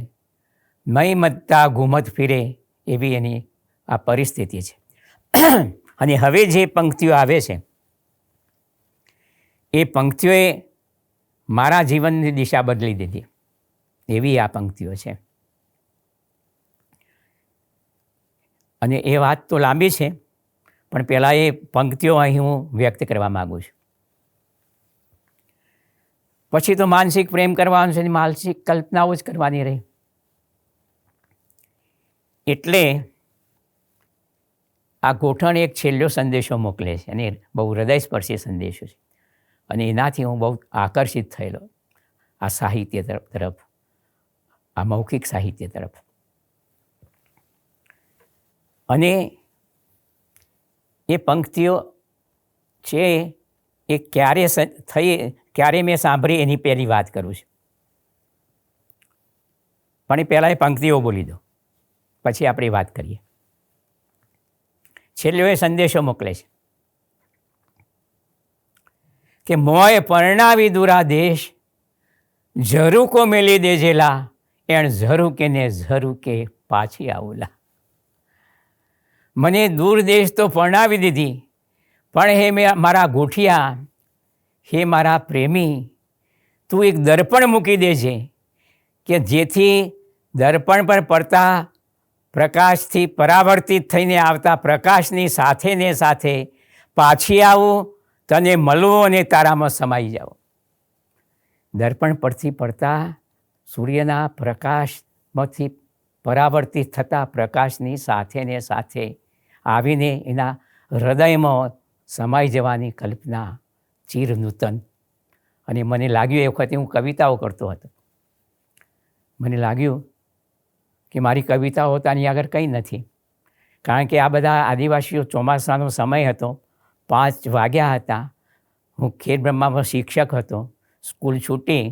મય મત્તા ઘૂમત ફિરે, એવી એની આ પરિસ્થિતિ છે. અને હવે જે પંક્તિઓ આવે છે એ પંક્તિઓએ મારા જીવનની દિશા બદલી દીધી, એવી આ પંક્તિઓ છે. અને એ વાત તો લાંબી છે, પણ પહેલાં એ પંક્તિઓ અહીં હું વ્યક્ત કરવા માગું છું. પછી તો માનસિક પ્રેમ કરવાનો છે, માનસિક કલ્પનાઓ જ કરવાની રહી. એટલે આ ગોઠણ એક છેલ્લો સંદેશો મોકલે છે અને બહુ હૃદયસ્પર્શી સંદેશો છે અને એનાથી હું બહુ આકર્ષિત થયેલો આ સાહિત્ય તરફ, આ મૌખિક સાહિત્ય તરફ. અને એ પંક્તિઓ છે એ ક્યારે મેં સાંભળી એની પહેલી વાત કરું છું. પણ એ પહેલાં એ પંક્તિઓ બોલી દો, પછી આપણે વાત કરીએ. છેલ્લો એ સંદેશો મોકલે છે કે મોય પરણાવી દુરા દેશ, ઝરૂકો મેલી દેજેલા, એણ ઝરૂકે ને ઝરૂકે પાછી આવુલા. મને દૂર દેશ તો પરણાવી દીધી, પણ હે મારા ગોઠિયા, હે મારા પ્રેમી, તું એક દર્પણ મૂકી દેજે કે જેથી દર્પણ પર પડતા પ્રકાશથી પરાવર્તિત થઈને આવતા પ્રકાશની સાથે ને સાથે પાછી આવું, તને મળવું અને તારામાં સમાઈ જાઓ. દર્પણ પરથી પડતા સૂર્યના પ્રકાશમાંથી પરાવર્તિત થતા પ્રકાશની સાથે ને સાથે આવીને એના હૃદયમાં સમાઈ જવાની કલ્પના ચિરનૂતન. અને મને લાગ્યું એ વખતે હું કવિતાઓ કરતો હતો, મને લાગ્યું કે મારી કવિતાઓ તાની આગળ કંઈ નથી, કારણ કે આ બધા આદિવાસીઓ ચોમાસાનો સમય હતો, 5 વાગ્યા હતા, હું ખેડબ્રહ્મામાં શિક્ષક હતો, સ્કૂલ છૂટી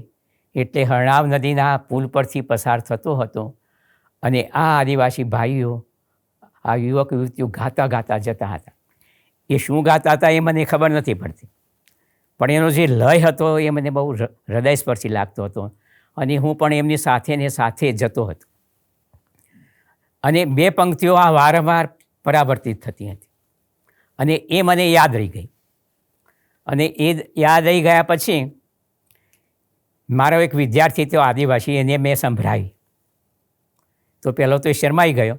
એટલે હરણાવ નદીના પુલ પરથી પસાર થતો હતો અને આ આદિવાસી ભાઈઓ, આ યુવક યુવતીઓ ગાતા ગાતા જતા હતા. એ શું ગાતા હતા એ મને ખબર નથી પડતી, પણ એનો જે લય હતો એ મને બહુ હૃદયસ્પર્શી લાગતો હતો અને હું પણ એમની સાથે ને સાથે જતો હતો. અને 2 પંક્તિઓ આ વારંવાર પરાવર્તિત થતી હતી અને એ મને યાદ રહી ગઈ. અને એ યાદ રહી ગયા પછી મારો એક વિદ્યાર્થી તો આદિવાસી, એને મેં સંભળાવી તો પહેલો તો એ શરમાઈ ગયો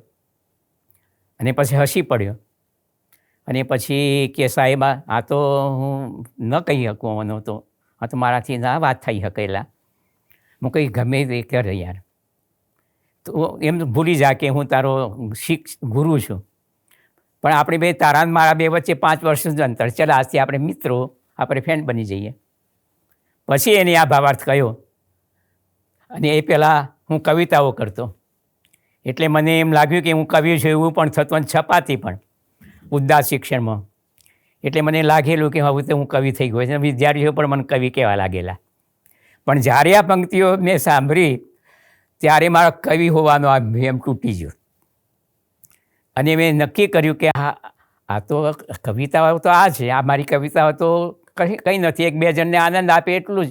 અને પછી હસી પડ્યો. અને પછી કે સાહેબ આ તો હું ન કહી શકું આનો તો, આ તો મારાથી ના વાત થઈ શકેલા. હું કંઈ ગમે તે કર યાર, તો એમ ભૂલી જા કે હું તારો ગુરુ છું, પણ આપણે બે તારા મારા બે વચ્ચે 5 વર્ષનું જ અંતર, ચાલ આજથી આપણે મિત્રો, આપણે ફ્રેન્ડ બની જઈએ. પછી એને આ ભાવાર્થ કહ્યો. અને એ પહેલાં હું કવિતાઓ કરતો, એટલે મને એમ લાગ્યું કે હું કવિ છું એવું પણ થતું, અને છપાતી પણ ઉદાસ શિક્ષણમાં. એટલે મને લાગેલું કે હવે તો હું કવિ થઈ ગયો છે. વિદ્યાર્થીઓ પણ મને કવિ કહેવા લાગેલા. પણ જ્યારે આ પંક્તિઓ મેં સાંભળી ત્યારે મારો કવિ હોવાનો આ ભેમ તૂટી ગયો. અને મેં નક્કી કર્યું કે આ તો કવિતાઓ તો આ છે, આ મારી કવિતાઓ તો કંઈ નથી, 1-2 જણને આનંદ આપે એટલું જ,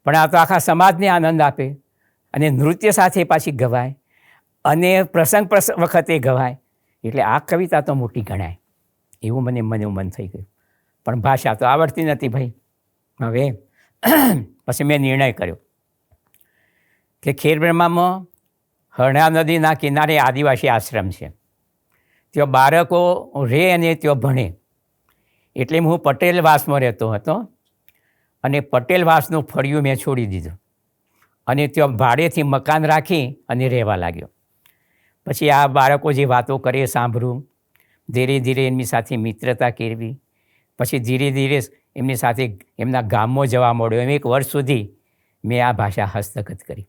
પણ આ તો આખા સમાજને આનંદ આપે. અને નૃત્ય સાથે પાછી ગવાય, અને પ્રસંગ વખતે ગવાય, એટલે આ કવિતા તો મોટી ગણાય એવું મને મન થઈ ગયું. પણ ભાષા તો આવડતી નથી ભાઈ. હવે પછી મેં નિર્ણય કર્યો કે ખેડબ્રહ્મામાં હરણા નદીના કિનારે આદિવાસી આશ્રમ છે, ત્યાં બાળકો રહે અને ત્યાં ભણે. એટલે હું પટેલવાસમાં રહેતો હતો, અને પટેલવાસનું ફળિયું મેં છોડી દીધું અને ત્યાં ભાડેથી મકાન રાખી અને રહેવા લાગ્યો. પછી આ બાળકો જે વાતો કરે એ સાંભળવું, ધીરે ધીરે એમની સાથે મિત્રતા કેળવી, પછી ધીરે ધીરે એમની સાથે એમના ગામમાં જવા મળ્યો. એમ 1 વર્ષ સુધી મેં આ ભાષા હસ્તગત કરી.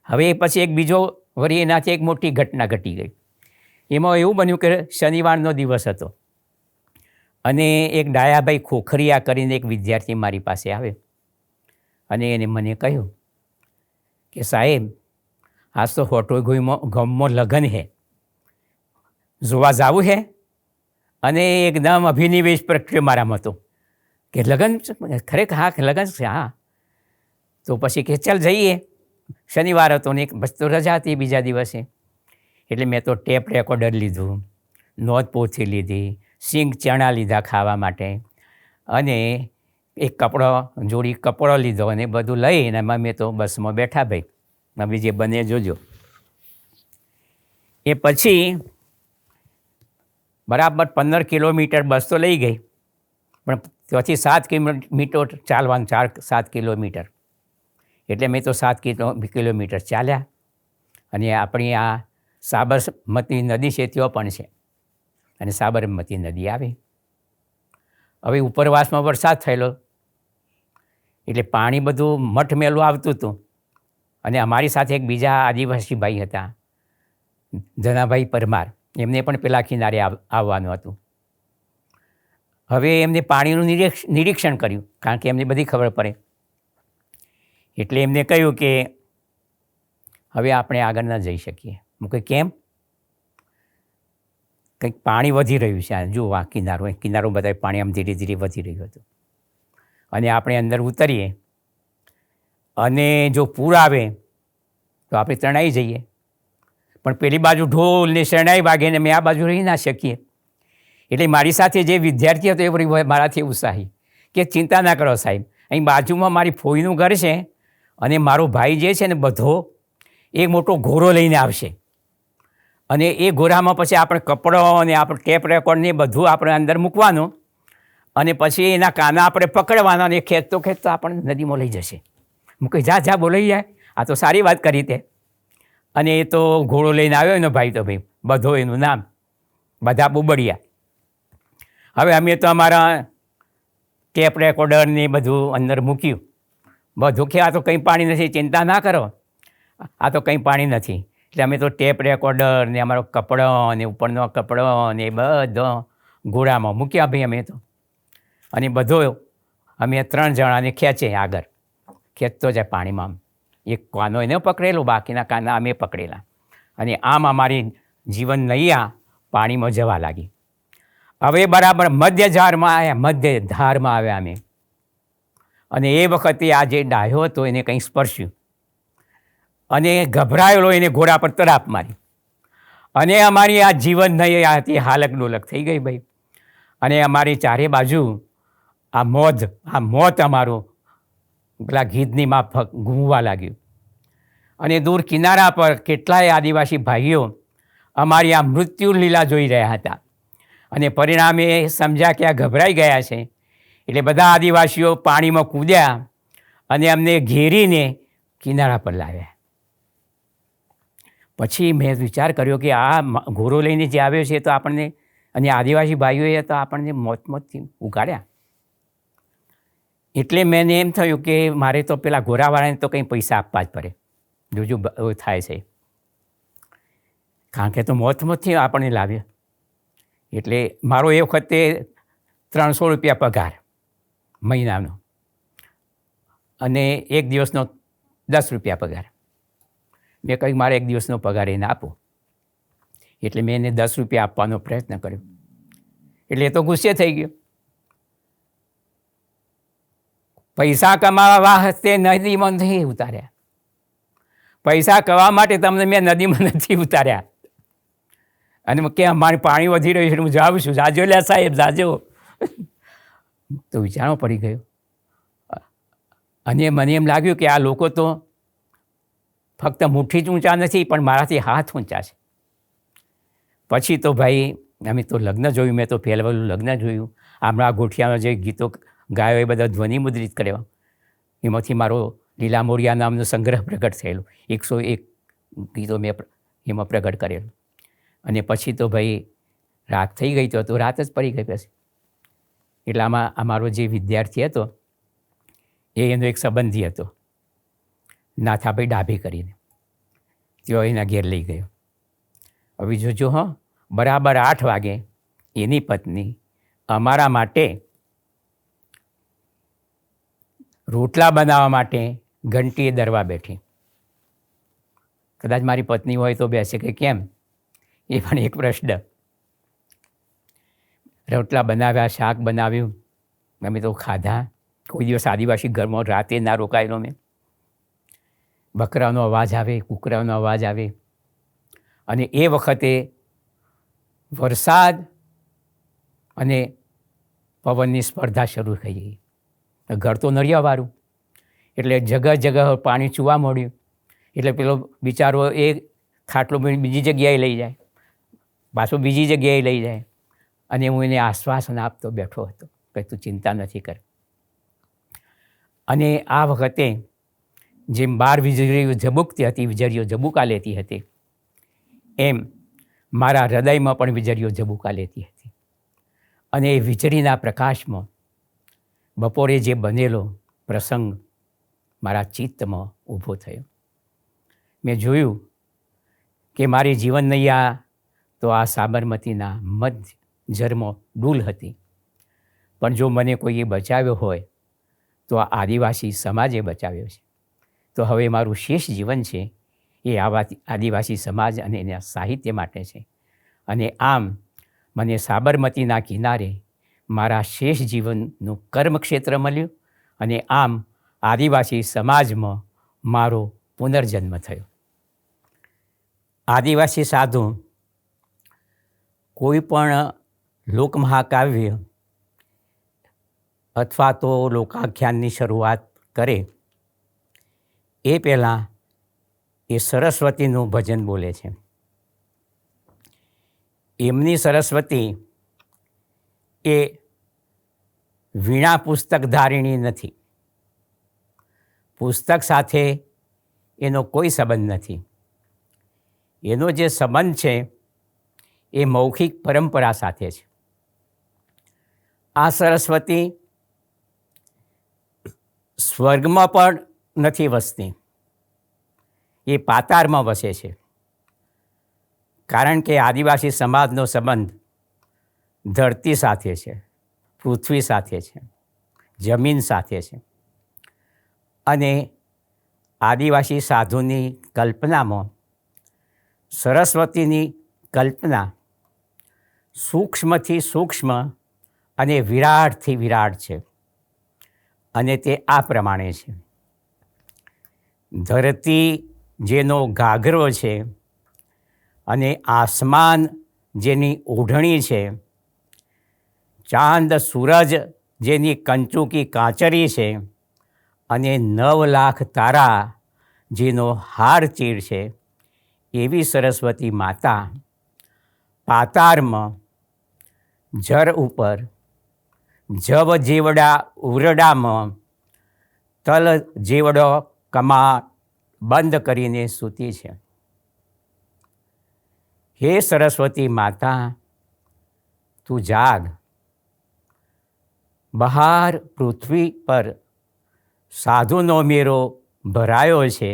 હવે પછી એક બીજો વળી એનાથી એક મોટી ઘટના ઘટી ગઈ. એમાં એવું બન્યું કે શનિવારનો દિવસ હતો, અને એક ડાયાભાઈ ખોખરિયા કરીને એક વિદ્યાર્થી મારી પાસે આવ્યો, અને એને મને કહ્યું કે સાહેબ આજ તો હોટો ગામમાં લગ્ન છે, જોવા જવું છે. અને એકદમ અભિનિવેશ પ્રગટ્યો મારામાં હતો કે લગ્ન ખરેખર? હા લગ્ન છે. હા તો પછી કે ચાલ જઈએ. શનિવાર હતો ને બસ તો રજા હતી બીજા દિવસે. એટલે મેં તો ટેપ રેકોર્ડર લીધું, નોંધપોથી લીધી, સિંગ ચણા લીધા ખાવા માટે, અને એક જોડી કપડો લીધો, અને બધું લઈને એમાં મેં તો બસમાં બેઠા ભાઈ, હવે જે બને જોજો. એ પછી બરાબર 15 કિલોમીટર બસ તો લઈ ગઈ, પણ ત્યાંથી 7 કિલોમીટર ચાલવાનું, 7 કિલોમીટર. એટલે મેં તો 7 કિલોમીટર ચાલ્યા, અને આપણી આ સાબરમતી નદી છે ત્યાં પણ છે, અને સાબરમતી નદી આવી. હવે ઉપરવાસમાં વરસાદ થયેલો, એટલે પાણી બધું મઠ મેલું આવતું હતું. અને અમારી સાથે એક બીજા આદિવાસી ભાઈ હતા, ધનાભાઈ પરમાર, એમને પણ પેલા કિનારે આવવાનું હતું. હવે એમને પાણીનું નિરીક્ષણ કર્યું, કારણ કે એમને બધી ખબર પડે. એટલે એમને કહ્યું કે હવે આપણે આગળ ન જઈ શકીએ. હું કહ્યું કેમ? કંઈક પાણી વધી રહ્યું છે. જુઓ આ કિનારો બધા પાણી આમ ધીરે ધીરે વધી રહ્યું હતું, અને આપણે અંદર ઉતરીએ અને જો પૂર આવે તો આપણે તણાઈ જઈએ. પણ પેલી બાજુ ઢોલ ને શરણાઈ વાગે ને મેં આ બાજુ રહી ના શકીએ. એટલે મારી સાથે જે વિદ્યાર્થી હતો એ મારાથી ઉત્સાહી કે ચિંતા ના કરો સાહેબ, અહીં બાજુમાં મારી ફોઈનું ઘર છે, અને મારો ભાઈ જે છે ને બધો એક મોટો ઘોડો લઈને આવશે, અને એ ઘોડામાં પછી આપણે કપડો અને આપણે ટેપ રેકોર્ડ ને બધું આપણે અંદર મૂકવાનું, અને પછી એના કાના આપણે પકડવાના, અને ખેંચતો આપણે નદીમાં લઈ જશે. હું કહી જા બોલાઈ જાય, આ તો સારી વાત કરી તે. અને એ તો ઘોડો લઈને આવ્યો એનો ભાઈ, તો ભાઈ બધો એનું નામ બધા બુબડિયા. હવે અમે તો અમારા ટેપ રેકોર્ડર ને બધું અંદર મૂક્યું, બધું કે આ તો કંઈ પાણી નથી, ચિંતા ના કરો, આ તો કંઈ પાણી નથી. એટલે અમે તો ટેપ રેકોર્ડર ને અમારો કપડો ને ઉપરનો કપડો ને બધો ઘોડામાં મૂક્યા ભાઈ અમે તો. અને બધો અમે 3 જણાને ખેંચે આગળ, ખેંચતો જાય પાણીમાં. એક કાનો એને પકડેલો, બાકીના કાના અમે પકડેલા, અને આમ અમારી જીવન નૈયા પાણીમાં જવા લાગી. હવે બરાબર મધ્ય ધારમાં આવ્યા અમે, અને એ વખતે આ જે ડાહ્યો હતો એને કંઈ સ્પર્શ્યું, અને ગભરાયેલો એને ઘોડા પર તરાપ મારી, અને અમારી આ જીવન નૈયા હતી હાલક ડોલક થઈ ગઈ ભાઈ. અને અમારી ચારે બાજુ આ મોત અમારું પેલા ગીધની માફક ઘૂમવા લાગ્યું. અને દૂર કિનારા પર કેટલાય આદિવાસી ભાઈઓ અમારી આ મૃત્યુ લીલા જોઈ રહ્યા હતા. અને પરિણામે એ સમજ્યા કે આ ગભરાઈ ગયા છે, એટલે બધા આદિવાસીઓ પાણીમાં કૂદ્યા અને અમને ઘેરીને કિનારા પર લાવ્યા. પછી મેં વિચાર કર્યો કે આ ઘોડો લઈને જે આવ્યો છે તો આપણને, અને આદિવાસી ભાઈઓએ તો આપણને મોતથી ઉગાડ્યા. એટલે મેં એમ થયું કે મારે તો પેલા ઘોડાવાળાને તો કંઈ પૈસા આપવા જ પડે જો થાય છે, કારણ કે તો મોતથી આપણને લાવ્યા. એટલે મારો એ વખતે 300 રૂપિયા પગાર મહિનાનો, અને એક દિવસનો 10 રૂપિયા પગાર. મેં કહ્યું મારે એક દિવસનો પગાર એને આપો. એટલે મેં એને 10 રૂપિયા આપવાનો પ્રયત્ન કર્યો. એટલે એ તો ગુસ્સે થઈ ગયો. પૈસા કમાવા વાસ્તે નદીમાં નથી ઉતાર્યા, પૈસા કમાવા માટે તમને મેં નદીમાં નથી ઉતાર્યા. અને કે અમારે પાણી વધી રહ્યું છે, હું જાઉં છું, જાજો લે સાહેબ જાજો. તો વિચારવું પડી ગયું. અને મને એમ લાગ્યું કે આ લોકો તો ફક્ત મુઠ્ઠી જ ઊંચા નથી, પણ મારાથી હાથ ઊંચા છે. પછી તો ભાઈ અમે તો લગ્ન જોયું, મેં તો પહેલું લગ્ન જોયું. હમણાં ગોઠિયાનો જે ગીતો ગાયો એ બધા ધ્વનિ મુદ્રિત કર્યા. એમાંથી મારો લીલા મોરિયા નામનો સંગ્રહ પ્રગટ થયેલો. 101 ગીતો મેં એમાં પ્રગટ કરેલું. અને પછી તો ભાઈ રાત થઈ ગઈ તો રાત જ પડી ગઈ પછી. એટલે આમાં અમારો જે વિદ્યાર્થી હતો એનો એક સંબંધી હતો, નાથાભાઈ ડાભી કરીને, તેઓ એના ઘેર લઈ ગયો. હવે જોજો હો, બરાબર 8 વાગે એની પત્ની અમારા માટે રોટલા બનાવવા માટે ઘંટીએ દરવા બેઠી. કદાચ મારી પત્ની હોય તો બેસે કે કેમ, એ પણ એક પ્રશ્ન. રોટલા બનાવ્યા, શાક બનાવ્યું, અમે તો ખાધા. કોઈ દિવસ આદિવાસી ઘરમાં રાતે ના રોકાયેલો મેં. બકરાનો અવાજ આવે, કૂકરાનો અવાજ આવે. અને એ વખતે વરસાદ અને પવનની સ્પર્ધા શરૂ થઈ ગઈ. ઘર તો નળિયાવાળું, એટલે જગહ પાણી ચૂવા મળ્યું. એટલે પેલો બિચારો એ ખાટલો બીજી જગ્યાએ લઈ જાય, પાછો બીજી જગ્યાએ લઈ જાય. અને હું એને આશ્વાસન આપતો બેઠો હતો કે તું ચિંતા નથી કર. અને આ વખતે જેમ બહાર વીજળીઓ ઝબૂકતી હતી, વીજળીઓ ઝબૂકા લેતી હતી, એમ મારા હૃદયમાં પણ વીજળીઓ ઝબૂકા લેતી હતી. અને એ વીજળીના પ્રકાશમાં બપોરે જે બનેલો પ્રસંગ મારા ચિત્તમાં ઊભો થયો. મેં જોયું કે મારી જીવન નૈયા તો આ સાબરમતીના મધ્ય જરમાં ડૂલ હતી, પણ જો મને કોઈએ બચાવ્યો હોય તો આ આદિવાસી સમાજે બચાવ્યો છે. તો હવે મારું શેષ જીવન છે એ આદિવાસી સમાજ અને એના સાહિત્ય માટે છે. અને આમ મને સાબરમતીના કિનારે મારા શેષ જીવનનું કર્મક્ષેત્ર મળ્યું, અને આમ આદિવાસી સમાજમાં મારો પુનર્જન્મ થયો. આદિવાસી સાધુ કોઈ પણ લોકમહાકાવ્ય અથવા તો લોકાખ્યાનની શરૂઆત કરે એ પહેલાં એ સરસ્વતીનું ભજન બોલે છે. એમની સરસ્વતી એ વીણા પુસ્તક ધારિણી નથી. પુસ્તક સાથે એનો કોઈ સંબંધ નથી. એનો જે સંબંધ છે એ મૌખિક પરંપરા સાથે છે. આ સરસ્વતી સ્વર્ગમાં પણ નથી વસતી, એ પાતાળમાં વસે છે. કારણ કે આદિવાસી સમાજનો સંબંધ ધરતી સાથે છે, પૃથ્વી સાથે છે, જમીન સાથે છે. અને આદિવાસી સાધુની કલ્પનામાં સરસ્વતીની કલ્પના સૂક્ષ્મથી સૂક્ષ્મ અને વિરાટથી વિરાટ છે. અને તે આ પ્રમાણે છે: ધરતી જેનો ઘાઘરો છે અને આસમાન જેની ઓઢણી છે, ચાંદ સૂરજ જેની કંચુકી કાંચરી છે, અને 9 લાખ તારા જેનો હાર ચીર છે, એવી સરસ્વતી માતા પાતારમાં જર ઉપર જવ જીવડા ઉરડામાં તલ જીવડો કમા બંધ કરીને સૂતી છે. હે સરસ્વતી માતા, તું જાગ. બહાર પૃથ્વી પર સાધુનો મેરો ભરાયો છે.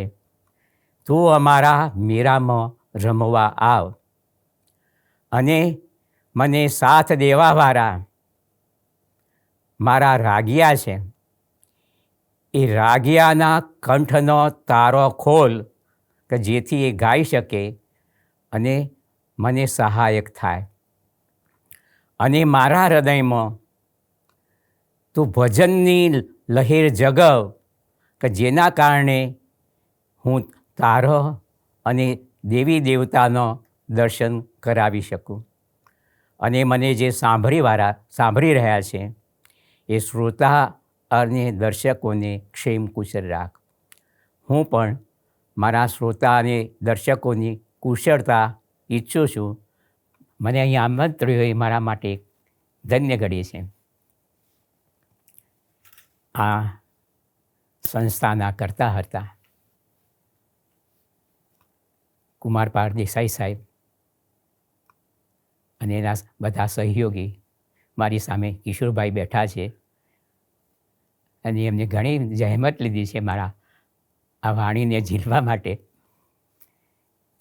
તું અમારા મેરામાં રમવા આવ અને મને સાથ દેવાવાળા મારા રાગિયા છે, એ રાગિયાના કંઠનો તારો ખોલ કે જેથી એ ગાઈ શકે અને મને સહાયક થાય. અને મારા હૃદયમાં તું ભજનની લહેર જગાવ કે જેના કારણે હું તારો અને દેવી દેવતાનો દર્શન કરાવી શકું. અને મને જે સાંભળી રહ્યા છે એ શ્રોતા અને દર્શકોને ક્ષેમ કુશળ રાખ. હું પણ મારા શ્રોતા અને દર્શકોની કુશળતા ઈચ્છું છું. મને અહીં આમંત્ર્યો એ મારા માટે ધન્ય ઘડી છે. આ સંસ્થાના કરતા હતા કુમારપાળ દેસાઈ સાહેબ અને એના બધા સહયોગી. મારી સામે કિશોરભાઈ બેઠા છે અને એમને ઘણી જહેમત લીધી છે મારા આ વાણીને ઝીલવા માટે.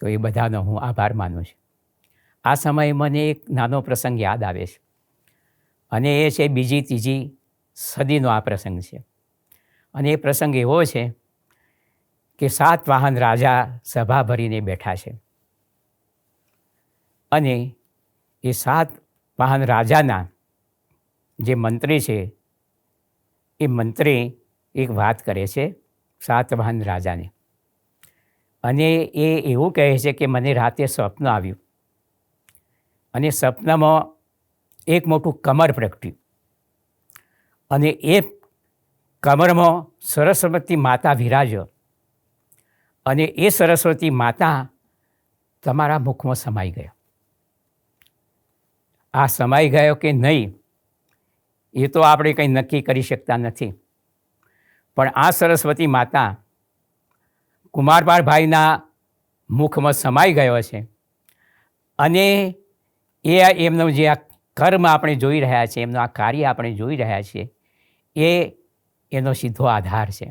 તો એ બધાનો હું આભાર માનું છું. આ સમયે મને એક નાનો પ્રસંગ યાદ આવે છે અને એ છે બીજી ત્રીજી સદીનો આ પ્રસંગ છે. અને એ પ્રસંગ એવો છે કે 7 વાહન રાજા સભા ભરીને બેઠા છે અને એ 7 વાહન રાજાના જે મંત્રી છે એ મંત્રી એક વાત કરે છે 7 વાહન રાજાને. અને એ એવું કહે છે કે મને રાતે સ્વપ્ન આવ્યું અને સ્વપ્નમાં એક મોટું કમર પ્રગટ્યું અને એ કમરમાં સરસ્વતી માતા વિરાજો અને એ સરસ્વતી માતા તમારા મુખમાં સમાઈ ગયો. આ સમાઈ ગયો કે નહીં એ તો આપણે કંઈ નક્કી કરી શકતા નથી, પણ આ સરસ્વતી માતા કુમારપાળ ભાઈના મુખમાં સમાઈ ગયો છે. અને એ એમનો જે આ કર્મ આપણે જોઈ રહ્યા છીએ, એમનું આ કાર્ય આપણે જોઈ રહ્યા છીએ, એ એનો સીધો આધાર છે.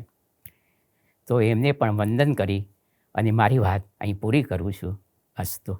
તો એમને પણ વંદન કરી અને મારી વાત અહીં પૂરી કરું છું. અસ્તુ.